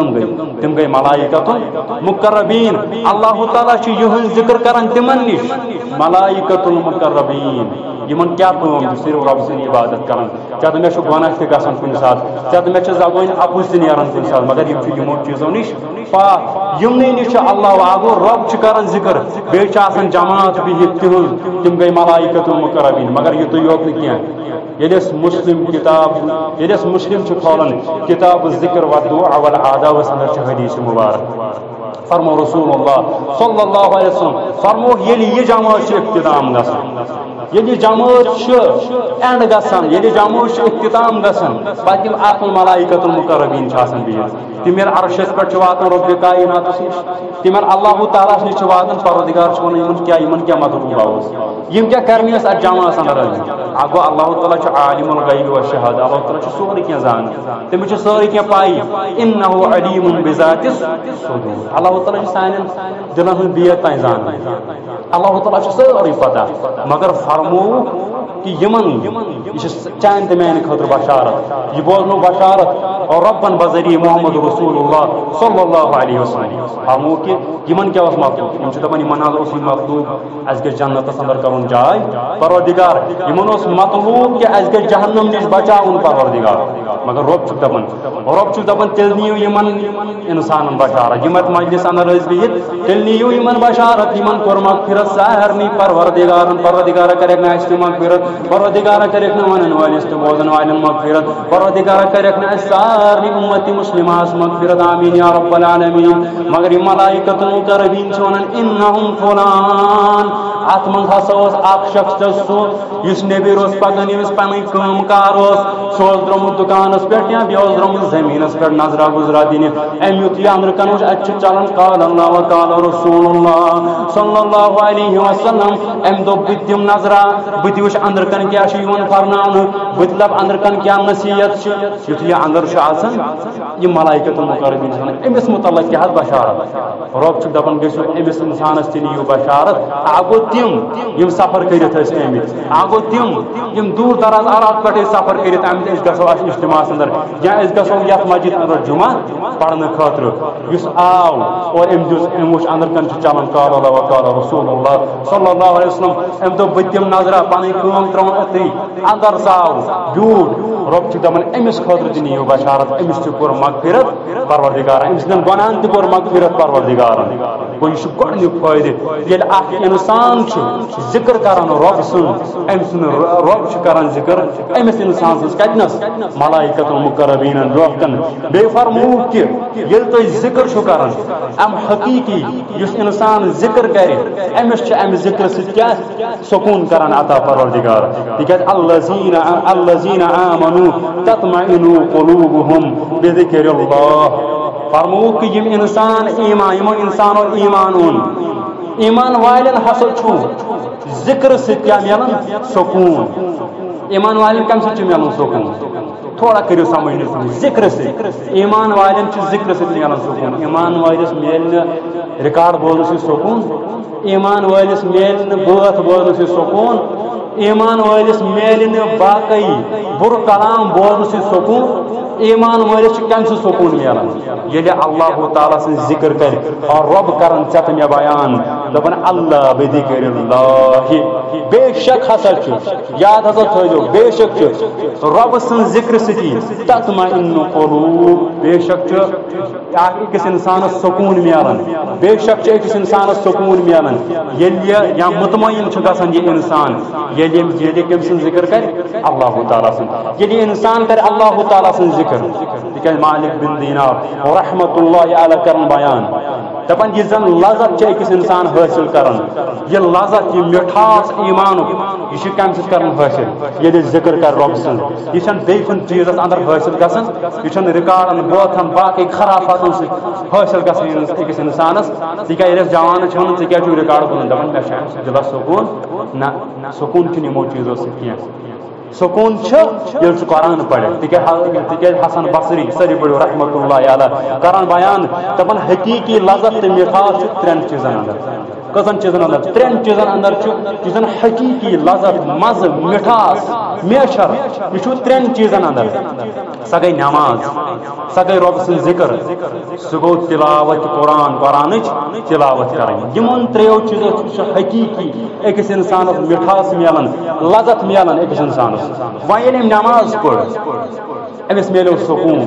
گٔے ملائکۃ المقربین اللہ تعالیٰ چھُ یِہُنٛد ذکر کران تِمن نِش ملائکۃ المقربین یِمن کیٛاہ کٲم چھِ صرف رۄب سٕنٛز عبادت کران ژےٚ تہٕ مےٚ چھُ گۄناہ تہِ گژھان کُنہِ ساتہٕ ژےٚ تہٕ مےٚ چھِ زبٲنۍ اپُز تہِ نیران کُنہِ ساتہٕ مگر یِم چھِ یِمو چیٖزو نِش پاک یِمنٕے نِش چھُ اللہ واگو رۄب چھُ کران ذکر بیٚیہِ چھِ آسان جماعت بِہِتھ تِہُنٛز تِم گٔے ملائکۃ المقربین مگر یُتُے یوت نہٕ کینٛہہ ییٚلہِ أسۍ مسلم چھِ کھولان کتاب الذکر والدعاء والآدابس اندر چھُ حدیث مبارک فرمو رسول اللہ صلی اللہ علیہ وسلم فرموک ییٚلہِ یہِ جماعت چھِ اختتام گژھان ییٚلہِ یہِ جماعت چھُ اینڈ گژھان ییٚلہِ یہِ جماعت چھُ اختتام گژھان پتہٕ یِم اتھ منٛز ملائکۃ المقربین چھِ آسان بِہِتھ تِم ییٚلہِ عرشس پٮ۪ٹھ چھِ واتان رۄبِ کائناتس نِش تِم ییٚلہِ اللہ تعالیٰ نِش چھِ واتان پروردگار چھُ ونان یِمن کیٛاہ مطلوب اوس یِم کیٛاہ کرنہِ ٲسۍ اتھ جماعتس اندر اکھ گوٚو اللہ تعالیٰ چھُ عالم الغیب والشہادہ اللہ تعالیٰ چھُ سورُے کینٛہہ زانان تٔمِس چھُ سٲرٕے کینٛہہ پاے انہ علیم بذات الصدور اللہ تعالیٰ چھُ سانٮ۪ن دلن ہٕنٛز بیت تام زانان اللہ تعالیٰ چھُ سٲرٕے پتہ مگر فرموک کہ یہ چان تو میانہ خاطر بشارت یہ بوزنو بشارت اور ربن بذریعہ محمد رسول اللہ صلی اللہ علیہ وسلم فرمو کہ یمن کیا مطلوب یم دپان یمن اس مطلوب اس گژھِ جنتس اندر کرن جاے پروردگار یمن اس مطلوب کہ اس گژھِ جہنم نش بچاون پروردگار مگر رب چھُ دپان تیٚلہِ نِیِو یمن انسانن بشارت یم ات مجلس اندر ٲسۍ بِہِتھ تیٚلہِ نِیِو یمن بشارت یمن کوٚر مغفرت سارنٕے پروردگارن کریکھ نہٕ اَسہِ تہِ مغفرت پروردگارا کریکھ نہٕ ونن وٲلِس تہٕ بوزن والٮ۪ن مغفرت پروردگارا کریکھ نہٕ اَسہِ سارنٕے اُمت مسلماہس مغفرت آمیٖن یا رب العالمین مگر یم ملائکۃ المقربین چھِ ونان انہم فلان ات منٛز ہسا اوس اکھ شخص سُہ یُس نیبر اوس پکان ییٚمِس پنٕنۍ کٲم کار اوس سُہ اوس درٛامُت دُکانس پٮ۪ٹھ یا بیٚیہِ اوس درٛامُت زٔمیٖنس پٮ۪ٹھ نظرا گُزرا دِنہِ أمۍ یُتھ یہِ أنٛدرٕ کَنۍ وٕچھ اَتہِ چھُ چلان قال اللہ و قال رسول اللہ صلی اللہ علیہ وسلم أمۍ دوٚپ بہٕ تہِ دِمہٕ نظرا بہٕ تہِ وٕچھِ أنٛدرٕ کَنۍ کیٛاہ چھُ یِوان فرناونہٕ بہٕ تہِ لبہٕ أنٛدرٕ کَنۍ کیٛاہ نصیحت چھِ یُتھُے یہِ اندر چھُ آسان یہِ ملائکۃ المقربین چھِ ونان أمِس متعلق کیٛاہ حظ بشارت رب چھُ دپان گٔژھِو أمِس انسانس تہِ نِیِو بشارت اکھ گوٚو تِم یم سفر کٔرِتھ ٲسۍ آمٕتۍ اکھ گوٚو تِم یم دوٗر دراز علاقہٕ پٮ۪ٹھ ٲسۍ سفر کٔرِتھ آمٕتۍ أسۍ گژھو اتھ اجتماعس اندر یا أسۍ گژھو یتھ مسجد اندر جمعہ پرنہٕ خٲطرٕ یُس آو اور أمۍ وٕچھ أنٛدرٕ کَنۍ چھُ چلان قال اللہ و قال رسول اللہ صلی اللہ علیہ وسلم أمۍ دوٚپ بہٕ تہِ دِمہٕ نظرا پنٕنۍ کٲم ترٛٲوٕن أتھی اندر ژاو بیوٗٹھ رب چھُ دپان أمِس خٲطرٕ تہِ نِیِو بشارت أمِس تہِ کوٚر مغفرت پروردگارن أمۍ سٕنٛدٮ۪ن گۄناہن تہِ کوٚر مغفرت پروردگارن گوٚو یہِ چھُ گۄڈنیُک فٲیدٕ ییٚلہِ اکھ انسان چھُ ذکر کران رب سُنٛد أمۍ سُنٛد رب چھُ کران ذکر أمِس انسان سٕنٛز کتنس ملائکۃ المقربیٖنن برونٛہہ کن بیٚیہِ فرمووُکھ کہ ییٚلہِ تُہۍ ذکر چھُو کران اَمہِ حقیٖقی یُس انسان ذکر کرِ أمِس چھُ اَمہِ ذکرٕ سۭتۍ کیٛاہ سکوٗن کران عطا پروردگار تِکیٛازِ الذین آمنوا تطمئن قلوبهم بذکر اللہ فرمووُکھ کہ یم انسان ایمان یمو انسانو ایمان اوٚن ایمان والٮ۪ن ہسا چھُ ذکر سۭتۍ کیٛاہ ملان سکوٗن ایمان والٮ۪ن کمہِ سۭتۍ چھُ ملان سکوٗن تھوڑا کٔرِو سمجھنہٕ ذکر سۭتۍ ایمان والٮ۪ن چھُ ذکر سۭتۍ ملان سکوٗن ایمان وٲلِس میلہِ نہٕ رِکاڈ بولنہٕ سۭتۍ سکوٗن ایمان وٲلِس میلہِ نہٕ بٲتھ بولنہٕ سۭتۍ سکوٗن ایمان وٲلِس میلہِ نہٕ باقٕے بُرٕ کلام بولنہٕ سۭتۍ سکوٗن ایمان وٲلِس چھُ کمہِ سۭتۍ سکوٗن ملان ییٚلہِ اللہ تعالیٰ سٕنٛز ذکر کرِ اور رب کرن ژےٚ تہٕ مےٚ بیان دپان اللہ بذکر اللہ بے شک ہسا چھُ یاد ہسا تھٲیزیو بے شک چھُ رب سٕنٛز ذکر سۭتی تطمئن قلوب بے شک چھُ اکھ أکِس انسانس سکوٗن ملان بے شک چھُ أکِس انسانس سکوٗن ملان ییٚلہِ یا مطمئن چھُ گژھان یہِ انسان ییٚلہِ کٔمۍ سٕنٛز ذکر کرِ اللہ تعالیٰ سٕنٛز ییٚلہِ انسان کرِ اللہ تعالیٰ سٕنٛز ذکر تِکیٛازِ مالک بن دینار رحمۃ اللہ علیہ کرن بیان دپان یہِ زن لذت چھِ أکِس انسان حٲصِل کران یہِ لذت یہِ مٹھاس ایمانُک یہِ چھُ کمہِ سۭتۍ کران حٲصِل ییٚلہِ ذکر کرِ رۄب سٕنٛز یہِ چھنہٕ بیٚیہِ کُنہِ چیٖزس اندر حٲصِل گژھان یہِ چھنہٕ رِکاڈن بٲتھن باقٕے خرافاتن سۭتۍ حٲصِل گژھان أکِس انسانس تِکیٛازِ ییٚلہِ أسۍ جوانس چھِ ونان ژٕ کیٛازِ چھُکھ رِکاڈ بولان دپان مےٚ چھُ اَمہِ سۭتۍ دِلس سکوٗن نہ سکوٗن چھُنہٕ یِمو چیٖزو سۭتۍ کینٛہہ سکوٗن چھُ ییٚلہِ ژٕ قرآن پرِ تِکیٛازِ حسن بصری سٲری پٔرِو رحمۃ اللہ علیہ کران بیان دپان حقیٖقی لذت تہٕ مٹھاس چھُ ترٛٮ۪ن چیٖزن اندر کٔژن چیٖزن اندر ترٛٮ۪ن چیٖزن اندر چھُ یُس زن حقیٖقی لذت مزٕ مٹھاس میچھر یہِ چھُ ترٛٮ۪ن چیٖزن اندر سۄ گٔے نٮ۪ماز سۄ گٔے رۄب سٕنٛز ذکر سُہ گوٚو تلاوت قرآنٕچ تلاوت کرٕنۍ یِمن ترٛیو چیٖزو چھُ حقیٖقی أکِس انسانس مٹھاس ملان لذت ملان أکِس انسانس وۄنۍ ییٚلہِ أمۍ نٮ۪ماز پٔر أمِس میلیو سکوٗن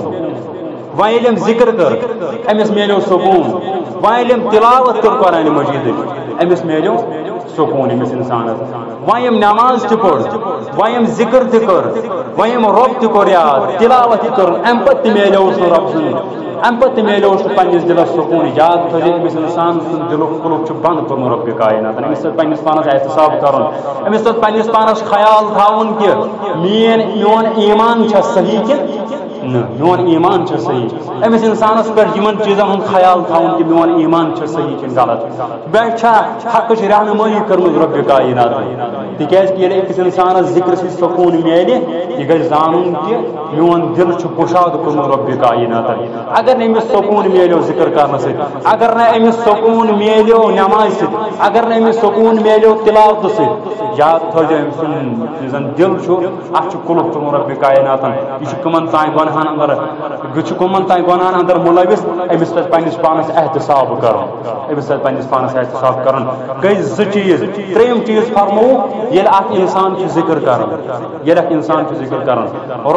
وۄنۍ ییٚلہِ أمۍ ذکر کٔر أمِس میلیو سکوٗن وۄنۍ ییٚلہِ أمۍ تلاوت کٔر قرآنِ مجیٖدٕچ أمِس میلیو سکوٗن أمِس انسانس وۄنۍ ییٚمۍ نٮ۪ماز تہِ پٔر وۄنۍ ییٚمۍ ذکر تہِ کٔر وۄنۍ ییٚمۍ رۄب تہِ کوٚر یاد تلاوت تہِ کٔر اَمہِ پتہٕ تہِ میلیوس نہٕ رۄب سُنٛد اَمہِ پتہٕ تہِ میلیوس نہٕ پننِس دِلس سکوٗن یاد تھٲیزِ أمِس انسان سُنٛد دِلُک قُلُف چھُ بنٛد کوٚرمُت رۄبہِ کاینات أمِس سۭتۍ پننِس پانس احتساب کرُن أمِس سۭتۍ پننِس پانس خیال تھاوُن کہِ میون ایمان چھا صحیح کِنہٕ میون ایمان صحیح امس انسانس پہ یمن چیزن ہند خیال تھاؤن کہ میون ایمان صحیح کہ غلط بیچ حق رہنمائی کرمز رب کائنات تکیاز کہ أکس انسانس ذکر سی سکون میلہِ یہ گژھِ زانُن کہ میون دل کشاد کورمُت رب کائنات اگر نہ امس سکون میلیو ذکر کرنے سۭتۍ اگر نہ امس سکون میلیو نماز سۭتۍ اگر نہ امس سکون میلیو تلاوت سۭتۍ یاد تھٲیزِ أمۍ سُنٛد زن دل اتھ کلف تُلمُت رب کائنات یہ کمن تان گۄنہن اندر کمن تان گۄنہن اندر ملوث امس پزِ پننس پانس احتساب کرُن امس پزِ پننس پانس احتساب کرُن گٔے زٕ چیٖز ترٛیٚیِم چیٖز فرموو ییٚلہِ اکھ انسان چھُ ذکر کران ییٚلہِ اکھ انسان چھُ ذکر کران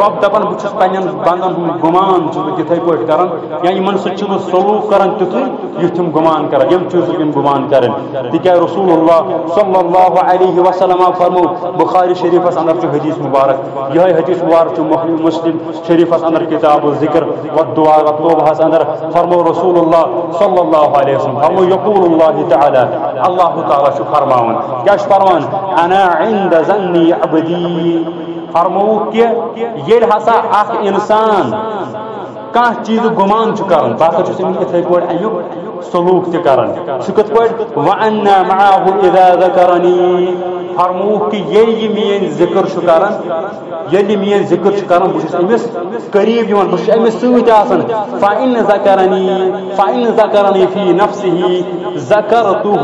رب دپان بہٕ چھُس پننٮ۪ن بندن ہُنٛد گُمان چھُس بہٕ تِتھٕے پٲٹھۍ کران یا یِمن سۭتۍ چھُس بہٕ سلوٗک کران تیُتھُے یُتھ تِم گُمان کران یِم چیٖزُک یِم گُمان کرٕنۍ تِکیٛازِ رسول اللہ صلی اللہ علیہ وسلم فرمو بخاری شریفس اندر چھُ حدیث مبارک یہ حدیث مبارک چھُ مسلم شریفس اندر کتاب الذکر والدعاء والتوبہ اندر فرمو رسول اللہ صلی اللہ علیہ وسلم فرمو یقول اللہ تعالی اللہ تعالی چھُ فرماوان کیاہ چھُ فرمان انا عند ظنی عبدی فرمو کہ ییٚلہِ ہسا اکھ انسان کانٛہہ چیٖز گُمان چھُ کران بہٕ ہسا چھُس أمِس یِتھٕے پٲٹھۍ امیُک سلوٗک تہِ کران سُہ کِتھ پٲٹھۍ وَأَنَّا مَعَهُ إِذَا ذَكَرَنِي فرمو کہ ییٚلہِ یہِ میٲنۍ ذکر چھُ کران ییٚلہِ میٲنۍ ذکر چھُ کران بہٕ چھُس أمِس قریٖب یِوان بہٕ چھُس أمِس سۭتۍ آسان فَإِن ذَكَرَنِي فِي نَفْسِهِ ذَكَرْتُهُ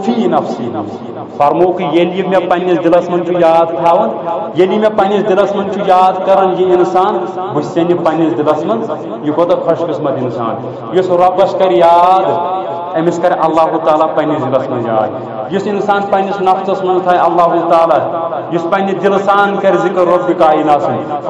فِي نَفْسِهِ فرمو کہ ییٚلہِ یہِ مےٚ پننِس دلس منٛز چھُ یاد تھاوان ییٚلہِ مےٚ پننِس دلس منٛز چھُ یاد کران یہِ انسان بہٕ چھُس یہِ پننِس دلس منٛز یہِ کوتاہ خۄش قسمت انسان یُس رۄبس کرِ یاد أمس کر اللہ تعالیٰ پننس دلس من یاد یس انسان پننس نفسس من تھائے اللہ تعالیٰ یس پنہ دل سان کر ذکر رب کائنات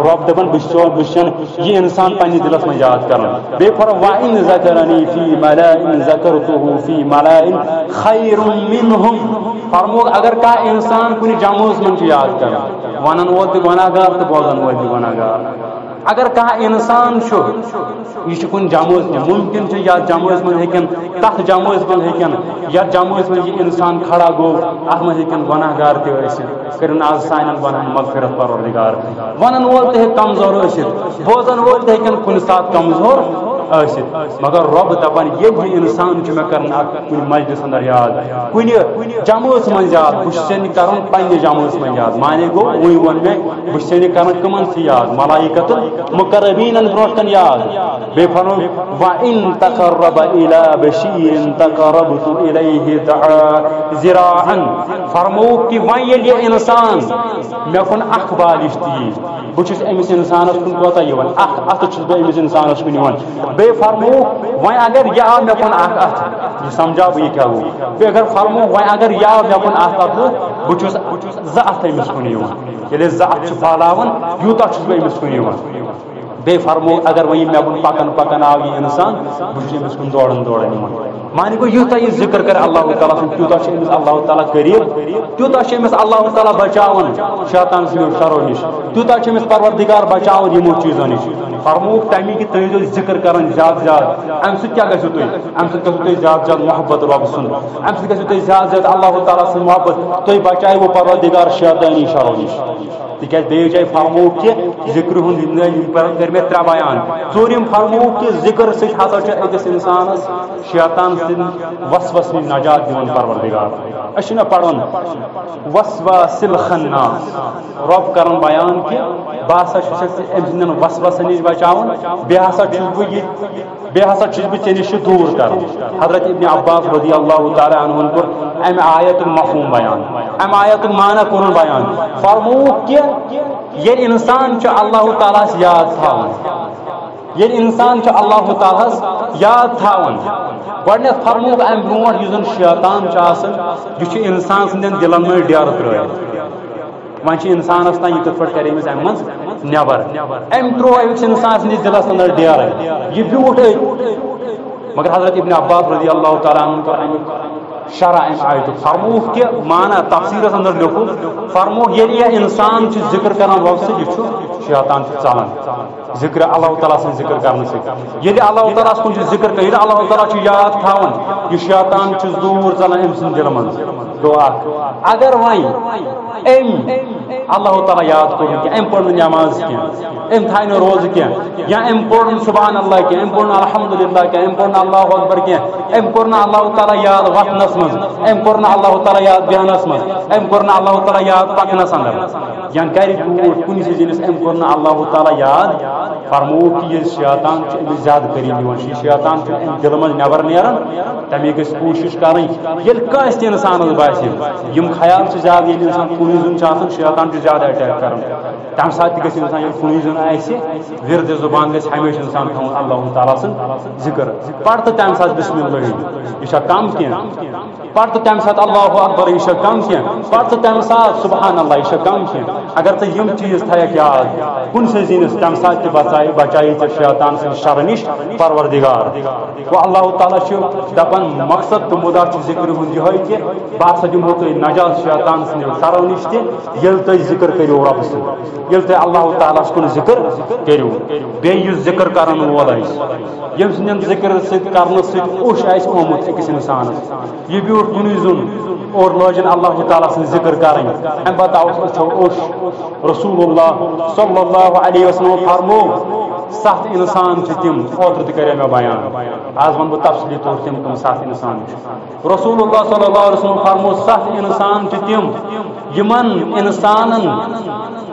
رب دپان بشن یہ انسان پننس دلس من یاد کران بے فرم وَإِن ذَكَرَنِي فِي مَلَائِن ذَكَرْتُهُ فِي مَلَائِن خَيْرٌ مِّنْهُمْ فرمو اگر کا انسان کن جموس من یاد کران ونن وول تہ گناہگار تو بوزن وول تہ گناہگار اگر کانٛہہ انسان یہ کن جموس ممکن یا جموس من ہیکن تک جموس من ہیکن یا جموس من یہ انسان کھڑا گو ات من ہیکن گناہگار تہ ٲسِتھ کرن آز سانن گناہن مغفرت پروردگار ونن وول تہ کمزور ٲسِتھ بوزن وول تہ ہیکن کُنہِ ساتہٕ کمزور ٲسِتھ مگر رب دپان ییٚلہِ یہِ انسان چھُ مےٚ کران اکھ کُنہِ مجلس اندر یاد کُنہِ جموس منٛز یاد بہٕ چھُس ژےٚ کران پننہِ جموس منٛز یاد مانے گوٚو وۄنۍ ووٚن مےٚ بہٕ چھُس ژےٚ کران کٕمن سۭتۍ یاد ملائکتن مقربیٖنن برونٛٹھ کن یاد بیٚیہِ فرمو وَإِن تقرب إلى بشير تقربت إليه ذراعا فرمو کہ وۄنۍ ییٚلہِ یہِ انسان مےٚ کُن اکھ بالِش تہِ یی بہٕ چھُس أمِس انسانس کُن کوتاہ یِوان اکھ اتھ چھُس بہٕ أمِس انسانس کُن یِوان بیٚیہِ فرمو وۄنۍ اگر یہِ آو مےٚ کُن اکھ اتھ یہِ سمجھاو بہٕ یہِ کیاہ گوٚو بیٚیہِ اگر فرمو وۄنۍ اگر یہِ آو مےٚ کُن اکھ اتھ بہٕ چھُس زٕ اتھ أمِس کُن یِوان ییٚلہِ أسۍ زٕ اتھ چھِ پھالاوان یوٗتاہ چھُس بہٕ أمِس کُن یِوان بیٚیہِ فرمو اگر وۄنۍ مےٚ کُن پکان پکان آو یہِ انسان بہٕ چھُس أمِس کُن دوران دوران یِوان مانے گوٚو یوٗتاہ یہِ ذکر کرِ اللہ تعالیٰ سُنٛد تیوٗتاہ چھُ أمِس اللہ تعالیٰ قریٖب تیوٗتاہ چھُ أمِس اللہ تعالیٰ بچاوان شیطان سٕنٛدیو شرو نِش تیوٗتاہ چھُ أمِس پروردگار بچاوان یِمو چیٖزو نِش فرموُکھ تمی کہ تُہۍ ٲسۍزیو ذکر کران زیادٕ زیادٕ امہِ سۭتۍ کیٛاہ گژھِو تُہۍ امہِ سۭتۍ گژھِو تُہۍ زیادٕ زیادٕ محبت رۄب سُنٛد امہِ سۭتۍ گژھِو تُہۍ زیادٕ زیادٕ اللہ تعالیٰ سٕنٛز محبت تُہۍ بچایوٕ پروردگار شیطٲنی شرو نِش تِکیٛازِ بیٚیہِ جایہِ فرمووُکھ کہ ذکرِ ہُنٛد کٔرۍ مےٚ ترٛےٚ بیان ژوٗرِم فرمووُکھ کہ ذکر سۭتۍ ہسا چھُ أکِس انسانس شیطان سٕنٛدِ وسوس نِش نجات دِوان پروردگار أسۍ چھِنہ پران وسواس الخناس رۄب کران بیان کہ بہٕ ہسا چھُس أمۍ سٕنٛدٮ۪ن وسوسن نِش بچاوان بیٚیہِ ہسا چھُس بہٕ ژےٚ نِش دوٗر کران حضرت ابن عباس رضی اللہ تعالیٰ عنہن کوٚر امہِ آیتُک مفہوٗم بیان امہِ آیتُک معنی کوٚرُن بیان فرمووُکھ کہ ییٚلہِ انسان چھُ اللہ تعالیٰ ہس یاد تھاوان ییٚلہِ انسان چھُ اللہ تعالیٰ ہس یاد تھاوان گۄڈٕنیتھ فرمووُکھ امہِ برونٛٹھ یُس زن شیطان چھُ آسان یہِ چھُ انسان سٕنٛدٮ۪ن دلن منٛز ڈیرٕ ترٲیِتھ وۄنۍ چھِ انسانس تام یہِ کِتھ پٲٹھۍ کرِ أمِس امہِ منٛز نٮ۪بر أمۍ ترٛوو أکِس انسان سٕنٛدِس دلس انٛدر ڈیرٕ یہِ بیوٗٹھ أتۍ مگر حضرت ابن عباس رضی اللہ تعالیٰ عنہ کوٚر امیُک شرح امہِ آیتُک فرمووُکھ کہ مانا تفسیٖرس انٛدر لیوٚکھُکھ فرمووُکھ ییٚلہِ یہِ انسان چھُ ذکر کران رۄب سۭتۍ یہِ چھُ شیطان چھُ ژلان ذکر اللہ تعالیٰ سٕنٛز ذکر کرنہٕ سۭتۍ ییٚلہِ اللہ تعالیٰ ہس کُن چھُ ذکر کران ییٚلہِ اللہ تعالیٰ چھُ یاد تھاوان یہِ شیطان چھُ دوٗر ژلان أمۍ سٕنٛدِ دلہٕ منٛز دعا اگر وۄنۍ أمۍ اللہ تعالیٰ یاد کوٚرُن کینٛہہ أمۍ پٔر نہٕ نٮ۪ماز کینٛہہ أمۍ تھایہِ نہٕ روزٕ کینٛہہ یا أمۍ پوٚر نہٕ سبحان اللہ کینٛہہ أمۍ پوٚر نہٕ الحمدُاللہ کینٛہہ أمۍ پوٚر نہٕ اللہ اکبر کینٛہہ أمۍ کوٚر نہٕ اللہ تعالیٰ یاد وۄتھنَس منٛز أمۍ کوٚر نہٕ اللہ تعالیٰ یاد بیٚہنَس منٛز أمۍ کوٚر نہٕ اللہ تعالیٰ یاد پکنَس اندر یا گرِ بوٗٹھ کُنہِ زِنِس أمۍ کوٚر نہٕ اللہ تعالیٰ یاد فرمووُکھ کہِ یہِ شیطان چھُ أمِس زیادٕ قریٖب یِوان یہِ شیطان چھُ أمۍ دِلہٕ منٛز نٮ۪بر نیران تَمے گژھِ کوٗشِش کَرٕنۍ ییٚلہِ کٲنٛسہِ تہِ اِنسانَس باسہِ یِم خیال چھِ زیادٕ ییٚلہِ اِنسان کُنُے زوٚن چھُ آسان شیطان چھُ زیادٕ اٹیک کران تَمہِ ساتہٕ تہِ گژھِ اِنسان ییٚلہِ کُنُے زوٚن آسہِ وِردِ زُبان گژھِ ہمیشہِ اِنسان تھاوُن اللہ تعالیٰ سُنٛد ذِکر پَر تہٕ تَمہِ ساتہٕ بِسمِ اللہِ یہِ چھا کم کینٛہہ پَر تہٕ تَمہِ ساتہٕ اللہ اکبر یہِ چھا کم کینٛہہ پَر تہٕ تَمہِ ساتہٕ سبحان اللہ یہِ چھا کم کینٛہہ اگر ژٕ یِم چیٖز تھایکھ یاد کُنہِ سۭتۍ زیٖنِس تَمہِ ساتہٕ تہِ بچایی ژےٚ شیطان سٕنٛدِ شرٕ نِش پروردگار گوٚو اللہ تعالیٰ چھُ دپان مقصد تہٕ مُدا چھُ ذِکرِ ہُنٛد یِہوے کہِ بہٕ ہسا دِمہو تۄہہِ نجات شیطان سٕنٛدیو شرو نِش تہِ ییٚلہِ تُہۍ ذِکر کٔرِو رۄبہٕ سۭتۍ ییٚلہِ تُہۍ اللہ تعالیٰ ہس کُن ذِکر کٔرِو بیٚیہِ یُس ذِکر کرن وول آسہِ ییٚمہِ سٕنٛدٮ۪ن ذِکر سۭتۍ کرنہٕ سۭتۍ اوٚش آسہِ آمُت أکِس اِنسانس یہِ بیوٗٹھ کُنُے زوٚن اور لٲجِن اللہ تعالیٰ سٕنٛز ذِکر کرٕنۍ اَمہِ پتہٕ آوُس أچھو اوٚش رسول اللہ صلی اللہ علیہ وسلم فرمو 7 اِنسان چھِ تِم اوترٕ تہِ کرے مےٚ بیان آز وَنہٕ بہٕ تفصیٖلی طور تِم 7 اِنسان چھِ رسول اللہ صلی اللہ علیہ وسلم فرمو 7 اِنسان چھِ تِم یِمن اِنسانن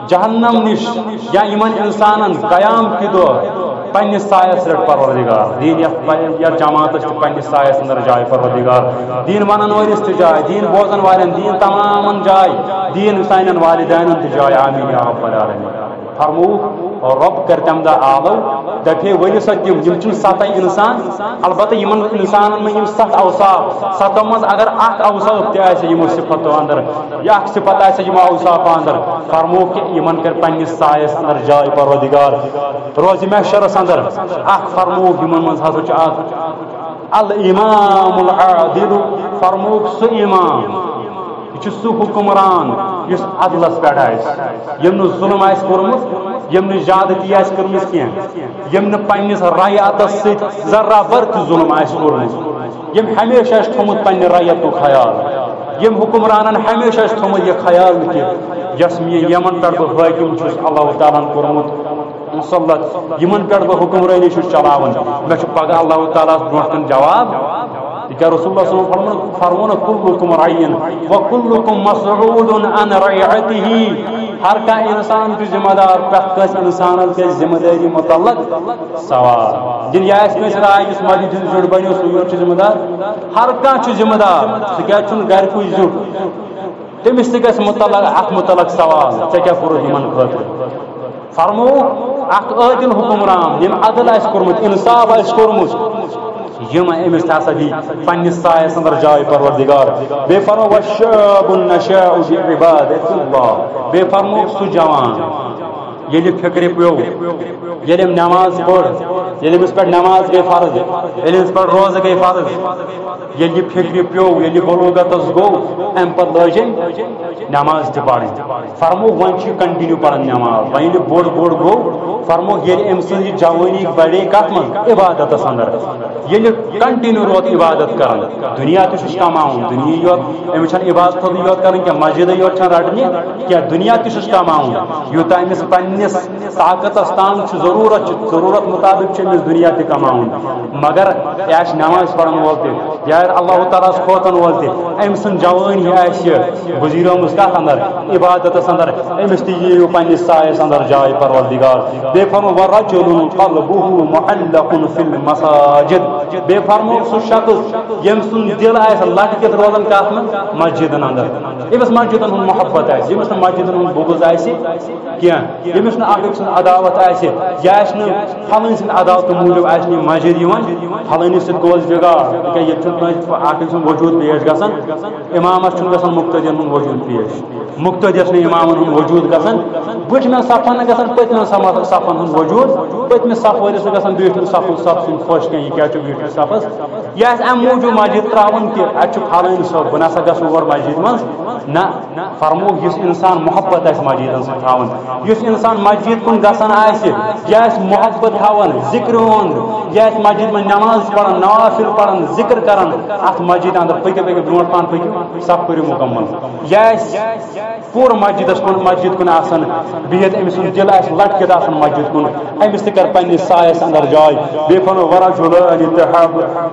جہنم نِش یا یِمن اِنسانن قیام کہِ دۄہ پننِس سایس رٹ پروردگار دین یتھ جماعتس تہِ پننِس سایس اندر جاے پروردگار دین ونن وٲلِس تہِ جاے دین بوزن والٮ۪ن دین تمامن جاے دین سانٮ۪ن والدینن تہِ جاے آمیٖن یا رب العالمین فرمووُکھ رب کر تمہِ دۄہ آلو دپے ؤلِو سا تِم یِم چھِنہٕ 7 اِنسان البتہ یِمن اِنسانن منٛز یِم 7 اوصاف 7 منٛز اگر اکھ اوصاف تہِ آسہِ یِمو صفتو اندر یا اکھ صفت آسہِ یِمو اوصافو اندر فرمووُکھ کہِ یِمن کر پننِس سایس اندر جاے پروردگار روزِ محشرس اندر اکھ فرمووُکھ یِمن منٛز ہسا چھُ اکھ الامام العادل فرمووُکھ سُہ امام یہِ چھُ سُہ حُکمران یُس عدلس پٮ۪ٹھ آسہِ ییٚمۍ نہٕ ظُلم آسہِ کوٚرمُت ییٚمۍ نہٕ زیادتی آسہِ کٔرمٕژ کینٛہہ ییٚمۍ نہٕ پننِس رعیاتس سۭتۍ ذرا بر تہِ ظُلم آسہِ کوٚرمُت ییٚمۍ ہمیشہ آسہِ تھوٚمُت پننہِ رعیتُک خیال ییٚمۍ حُکمرانن ہمیشہ آسہِ تھوٚمُت یہِ خیال کہِ یۄس یِمن پٮ۪ٹھ بہٕ حٲکِم چھُس اللہ تعالیٰ ہن کوٚرمُت مُسلط یِمن پٮ۪ٹھ بہٕ حُکمرٲنی چھُس چلاوان مےٚ چھُ پگاہ اللہ تعالیٰ ہس برونٛٹھ کُن جواب کیا رسول اللہ صلی اللہ علیہ وسلم فرمون کلکم رعین وکلکم مسعود عن رعیته ہر کانٛہہ اِنسان چھُ ذمہ دار پرٛٮ۪تھ کٲنٛسہِ اِنسانس گژھِ ذمہ دٲری متعلق سوال دِنہٕ یہِ آسہِ کٲنٛسہِ راے یُس مسجد ہُنٛد زیُٹھ بنیو سُے یوت چھُ ذمہ دار ہر کانٛہہ چھُ ذمہ دار سُہ کیٛازِ چھُنہٕ گرِکُے زیُٹھ تٔمِس تہِ گژھِ اتھ متعلق سوال ژےٚ کیٛاہ کوٚرُتھ یِمن خٲطرٕ فرمووُکھ اکھ عٲدِل حُکمران ییٚمۍ عدل آسہِ کوٚرمُت اِنصاف آسہِ کوٚرمُت یِم أمِس تہِ ہسا دی پننِس سایس اندر جاے پروردگار بیٚیہِ فرمو والشاب النشاء بعبادة اللہ بیٚیہِ فرمو سُہ جوان ییٚلہِ فِکرِ پیوٚو ییٚلہِ أمۍ نٮ۪ماز پٔر ییٚلہِ أمِس پٮ۪ٹھ نٮ۪ماز گٔے فرض ییٚلہِ أمِس پٮ۪ٹھ روزٕ گٔے فرض ییٚلہِ یہِ فِکرِ پیوٚو ییٚلہِ یہِ بلوغتس گوٚو اَمہِ پتہٕ لٲج أمۍ نٮ۪ماز تہِ پرٕنۍ فرمو وۄنۍ چھُ یہِ کنٹِنیوٗ پران نٮ۪ماز وۄنۍ ییٚلہِ بوٚڑ گوٚو فرمو ییٚلہِ أمۍ سٕنٛز یہِ جوٲنی بڑے کتھ منٛز عبادتس اندر ییٚلہِ کنٹِنیوٗ روٗد عبادت کران دُنیا تہِ چھُس کماوُن دُنیہٕے یوت أمِس چھنہٕ عبادت یوت کرٕنۍ کینٛہہ مسجدٕے یوت چھنہٕ رٹنہِ کینٛہہ دُنیا تہِ چھُس کماوُن یوٗتاہ أمِس پننِس طاقتس تام چھُ ضروٗرت مطابق چھُ أمِس دُنیا تہِ کماوُن مگر یہِ آسہِ نٮ۪ماز پرن وول تہِ یا اللہ تعالیٰ ہس کھوژن وول تہِ أمۍ سٕنٛز جوٲنی آسہِ گُزریمٕژ کتھ اندر عبادتس اندر أمِس تہِ یِیو پننِس سایس اندر جاے پروردگار بیٚیہِ فرمو ورجل قلبه معلق فی المساجد بیٚیہِ فرمو سُہ شخص ییٚمۍ سُنٛد دل آسہِ لٹکِتھ روزان کتھ منٛز مسجدن اندر ییٚمِس مسجدن ہُنٛد محبت آسہِ ییٚمِس نہٕ مسجدن ہُنٛد بغض آسہِ کینٛہہ ییٚمِس نہٕ اکھ أکۍ سٕنٛز عداوت آسہِ یہِ آسہِ نہٕ پھلٲنۍ سٕنٛدِ عداوتہٕ موٗجوٗب آسہِ نہٕ یہِ مسجد یِوان پھلٲنِس سۭتۍ گوٚوس بِگاڑ تِکیٛازِ ییٚتہِ چھُنہٕ کٲنٛسہِ اکھ أکۍ سُنٛد وجوٗد پیش گژھان اِمامس چھُنہٕ گژھان مُقتدین ہُنٛد وجوٗد پیش مُقتدیس نہٕ اِمامن ہُنٛد وجوٗد گژھان بٔٹھمٮ۪ن صفن نہٕ گژھان پٔتمٮ۪ن صفن ہُنٛد وجوٗد پٔتمِس صف وٲلِس نہٕ گژھان بیٖٹھمِس صف سُنٛد خۄش کینٛہہ یہِ کیٛاہ چھُ بیٖٹھمِس صفس یہِ آسہِ اَمہِ موٗجوٗب مسجد ترٛاوان کہِ اَتہِ چھُ پھلٲنۍ صٲب بہٕ نسا گژھٕ اور مسجد منٛز نہ فرمو یُس اِنسان محبت آسہِ مسجدن سۭتۍ تھاوان یُس اِنسان مسجد کُن گژھان آسہِ یہِ آسہِ محبت تھاوان ذکر یا مسجد میں نماز پڑھن نوافل پڑھن ذکر کرن ات مسجد اندر پکو برو پان پکو سب کرو مکمل یا پور مسجد کن آسان بہت امس دل آس لٹکت آسان مسجد کن امس تہ کر پنس سایس اندر جائے بیٚیہِ فرمو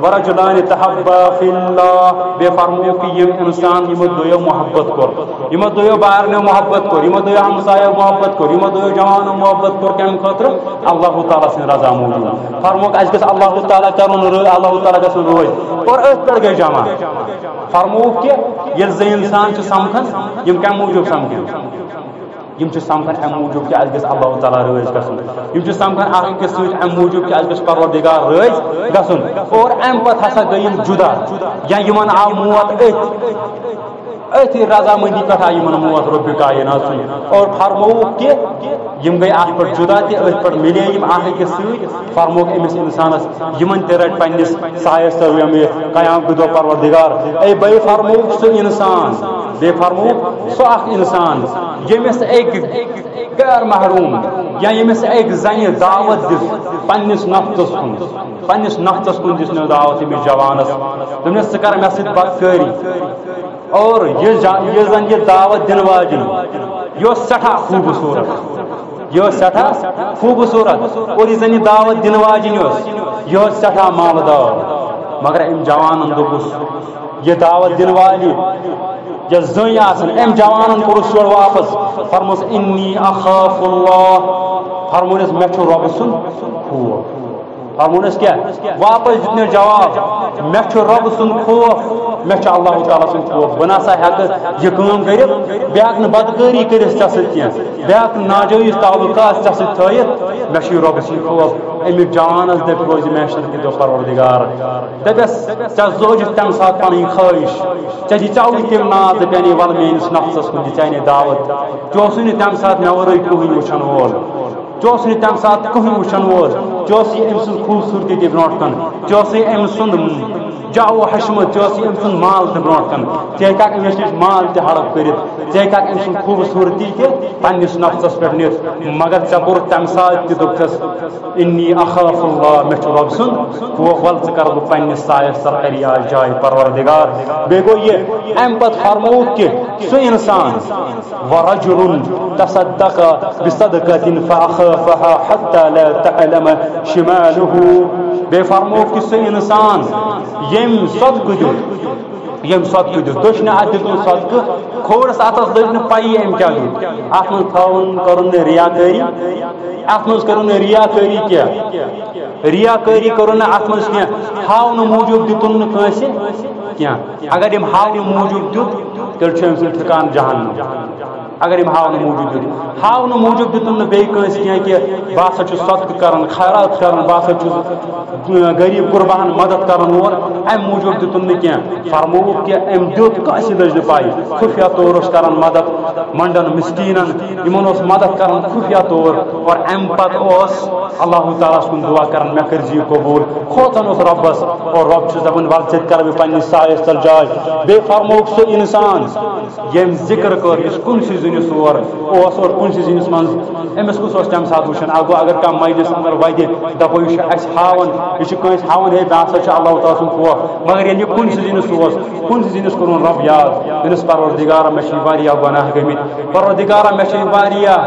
ورجلان تحبا فی اللہ بیٚیہِ فرمو کہ یم انسان یمو دویو محبت کور یمو دویو بارنو محبت کور یمو دویو ہمسایو محبت کور یمو دویو جوانو محبت کور کم خاطر اللہ تعالیٰ سن رضا موجود فرمو کہ اس اللہ تعالیٰ کرن اللہ تعالیٰ گژھن روز اور ات پہ گئی جمع فرمو کہ یل زِ انسان چھ سمکھن یم کم موجود سمکھن یم چھ سمکھن ام موجود کہ اس گژھِ اللہ تعالیٰ رٲضۍ گژھُن یم چھ سمکھن اکھ أکِس سۭتۍ ام موجود کہ اس گژھِ پروردگار رٲضۍ گژھُن اور ام پتہٕ ہسا گٔے یم جدا یا یمن آو موت أتھی رضامندی پہ آئی یمن موت رب کائنات سن اور فرمو کہ یم گئی ات پہ جدا تہ ات پہ ملے یم اکھ أکِس سۭتۍ فرمو امس انسانس یمن تہ رٹ پنس سایس تر قیام دۄہ پروردگار اے بیٚیہِ فرمو سُہ انسان بیٚیہِ فرمو سُہ اکھ انسان یمس أکۍ غیر محروم یا یمس أکۍ زنہِ دعوت دِژ پنس نفسس کن دِژ نہٕ دعوت أمِس جوانس دوٚپنس ژٕ کر مےٚ سۭتۍ بدکٲری اور یہ زن یہ دعوت دن واجن یہ سٹھا خوبصورت اور یہ زن یہ دعوت دن واجن یہ سٹھا مالدار مگر ام جوانن دوپس یہ دعوت دن والی یا زن آسن ام جوانن کورس یور واپس فرموس انی اخاف اللہ فرمونس مے چھُ رب سُنٛد خوف فرمونس کیا واپس دیت جواب مے چھُ رب سُنٛد خوف مے چھُ اللہ تعالیٰ سُنٛد خوف بہ نسا ہیٚکہٕ یہ کٲم کٔرِتھ بیٚیہِ ہیٚکہٕ نہٕ بدکٲری کٔرِتھ ژےٚ سۭتۍ کینٛہہ بیٚیہِ ہیٚکہٕ نہٕ ناجٲیز تعلقات ژےٚ سۭتۍ تھٲیِتھ مے چھُ یہِ رۄبہٕ سُنٛد خوف امیُک جوانس دپہِ روزِ محشر کہِ دۄہ پروردگار دپٮ۪س ژےٚ زٲجِتھ تمہِ ساتہٕ پنٕنۍ خٲہِش ژےٚ دِژاوُے تِم ناد دپیانے ول میٲنِس نفسس کُن دِژانے دعوت ژےٚ اوسُے نہٕ تمہِ ساتہٕ مےٚ ورٲے کٕہٕنۍ وٕچھن وول ژےٚ اوسُے نہٕ تمہِ ساتہٕ کٕہٕنۍ وٕچھن وول ژےٚ اوسُے أمۍ سٕنٛز خوٗبصوٗرتی تہِ برونٛٹھ کن ژےٚ اوسُے أمۍ سُنٛد جاو حشمت ژےٚ اوسُے أمۍ سُنٛد مال تہِ برونٛٹھ کن ژےٚ ہیٚککھ أمِس نِش مال تہِ ہڑپ کٔرِتھ ژےٚ ہیٚککھ أمۍ سُنٛد خوٗبصوٗرتی تہِ پننِس نفسس پٮ۪ٹھ نِتھ مگر ژےٚ کوٚرُتھ تمہِ ساتہٕ تہِ دوٚپتھس انی اخاف اللہ مےٚ چھُ رۄب سُنٛد خوف ول ژٕ کر بہٕ پننِس سایس تل عریاض جایہِ پروردگار بیٚیہِ گوٚو یہِ امہِ پتہٕ فرمووُکھ کہ سُہ انسان ورجل تصدق بصدقة فأخافها حتى لا تعلم شماله بیٚیہِ فرمووُکھ کہ سُہ انسان یم صدقہ دیت دشنہِ اتھ دیُت نہٕ صدقہ کھوڑس اتس لٔج نہٕ پیی أمۍ کیٛاہ دیُت اتھ منٛز کرُن نہٕ ریاکٲری اتھ منٛز کرُن نہٕ ریاکٲری کینٛہہ ریاکٲری کرُن نہٕ اتھ منٛز کینٛہہ ہاونہٕ موٗجوٗب دِتُن نہٕ کٲنٛسہِ کینٛہہ اگر یِم ہاونہٕ موٗجوٗب دیُت تیٚلہِ چھُ أمۍ سُنٛد ٹھِکانہٕ جہنم اگر یِم ہاونہٕ موٗجوٗب دیُت ہاونہٕ موٗجوٗب دِتُن نہٕ بیٚیہِ کٲنٛسہِ کینٛہہ کہ بہٕ ہسا چھُس صدقہٕ کران خیرات کران بہٕ ہسا چھُس غریٖب غُرباہن مدد کران وول امہِ موٗجوٗب دِتُن نہٕ کینٛہہ فرمووُکھ کہ أمۍ دیُت کٲنٛسہِ لٔج نہٕ پاے خُفیہ طور اوس کران مدد منڈن مسکیٖنن یِمن اوس مدد کران خُفیہ طور اور امہِ پتہٕ اوس اللہ تعالیٰ کُن دعا کران مےٚ کٔرۍ زِ یہِ قبوٗل کھوژان اوس رۄبس اور رۄب چھُس دپان ول ژےٚ تہِ کرٕ بہٕ پننِس سایس تل جاے بیٚیہِ فرمووُکھ سُہ انسان ییٚمۍ ذِکر کٔر یُس کُنسٕے زٔنِس اوس اور کُنسٕے زٔنِس منٛز أمِس کُس اوس تمہِ ساتہٕ وٕچھان اکھ گوٚو اگر کانٛہہ مجلس اندر وتہِ دپو یہِ چھُ اَسہِ ہاوان یہِ چھُ کٲنٛسہِ ہاوان ہے مےٚ ہسا چھُ اللہ تعالیٰ سُنٛد خوف مگر ییٚلہِ یہِ کُنسٕے زٔنِس اوس کُنسٕے زٔنِس کوٚرُن رۄب یاد دوٚپنس پروردگارا مےٚ چھِ واریاہ گۄناہ گٔمٕتۍ پروردگارا مےٚ چھِ واریاہ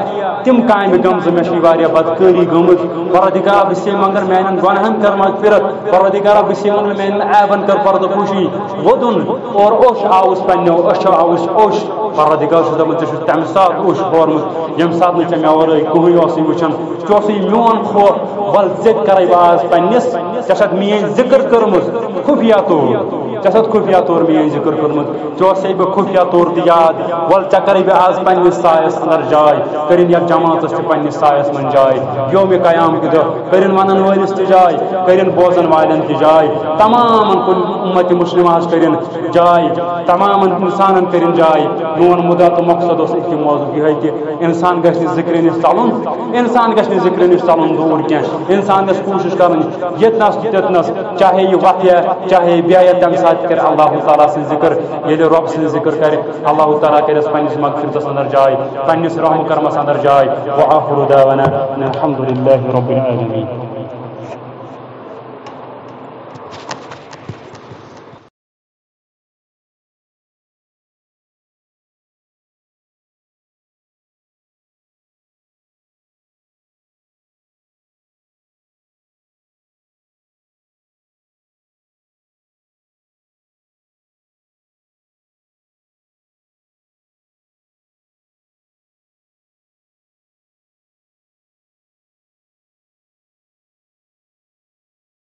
تِم کامہِ گٔمژٕ مےٚ چھِ واریاہ بدکٲری گٔمٕژ پروردگارا بہٕ چھسے منگان میانٮ۪ن گۄناہن کر مغفرت پروردگارا بہٕ چھسے منگان میانٮ۪ن عیبن کر پردٕ پوشی وودُن اور اوٚش آوُس پننیو أچھو آوُس اوٚش پروردگار چھُس دپان ژےٚ چھُس تمہِ ساتہٕ اوٚش ہورمُت ییٚمہِ ساتہٕ نہٕ ژےٚ مےٚ ورٲے کٕہٕنۍ اوسُے وٕچھان ژےٚ اوسُے میون خوف ول ژےٚ تہِ کرے بہٕ آز پننِس ژےٚ چھکھ میٲنۍ ذِکر کٔرمٕژ خُفیہ طور ژےٚ چھکھ خُفیہ طور میٲنۍ ذِکر کٔرمٕژ ژےٚ اوسے بہٕ خُفیہ طور تہِ یاد ول ژےٚ کرے بہٕ آز پننِس سایس اندر جاے کٔرِنۍ یتھ جماژس تہِ پننِس سایس منٛز جاے یومِ قیام کہِ دۄہ کٔرِنۍ ونن وٲلِس تہِ جاے کٔرِنۍ بوزن والٮ۪ن تہِ جاے تمامن کُن اُمتِ مُسلِماہس کٔرِنۍ جاے تمامن انسانن کٔرِنۍ جاے میون مُدا تہٕ مقصد اوس أکہِ موضوٗع یِہے کہِ انسان گژھِ نہٕ ذِکرِ نِش ژلُن انسان گژھِ نہٕ ذِکرِ نِش ژلُن دوٗر کینٛہہ انسان گژھِ کوٗشِش کرٕنۍ ییٚتنس تیٚتنس چاہے یہِ وتھِ چاہے بیٚہہِ تمہِ ساتہٕ کرِ اللہ تعالیٰ سٕنٛز ذِکر ییٚلہِ رۄب سٕنٛز ذِکر کرِ اللہ تعالیٰ کرٮ۪س پننِس مغفرتس اندر جاے پننِس رحم کرمس اندر جاے وآخر دعوانا ان الحمد للہ رب العالمین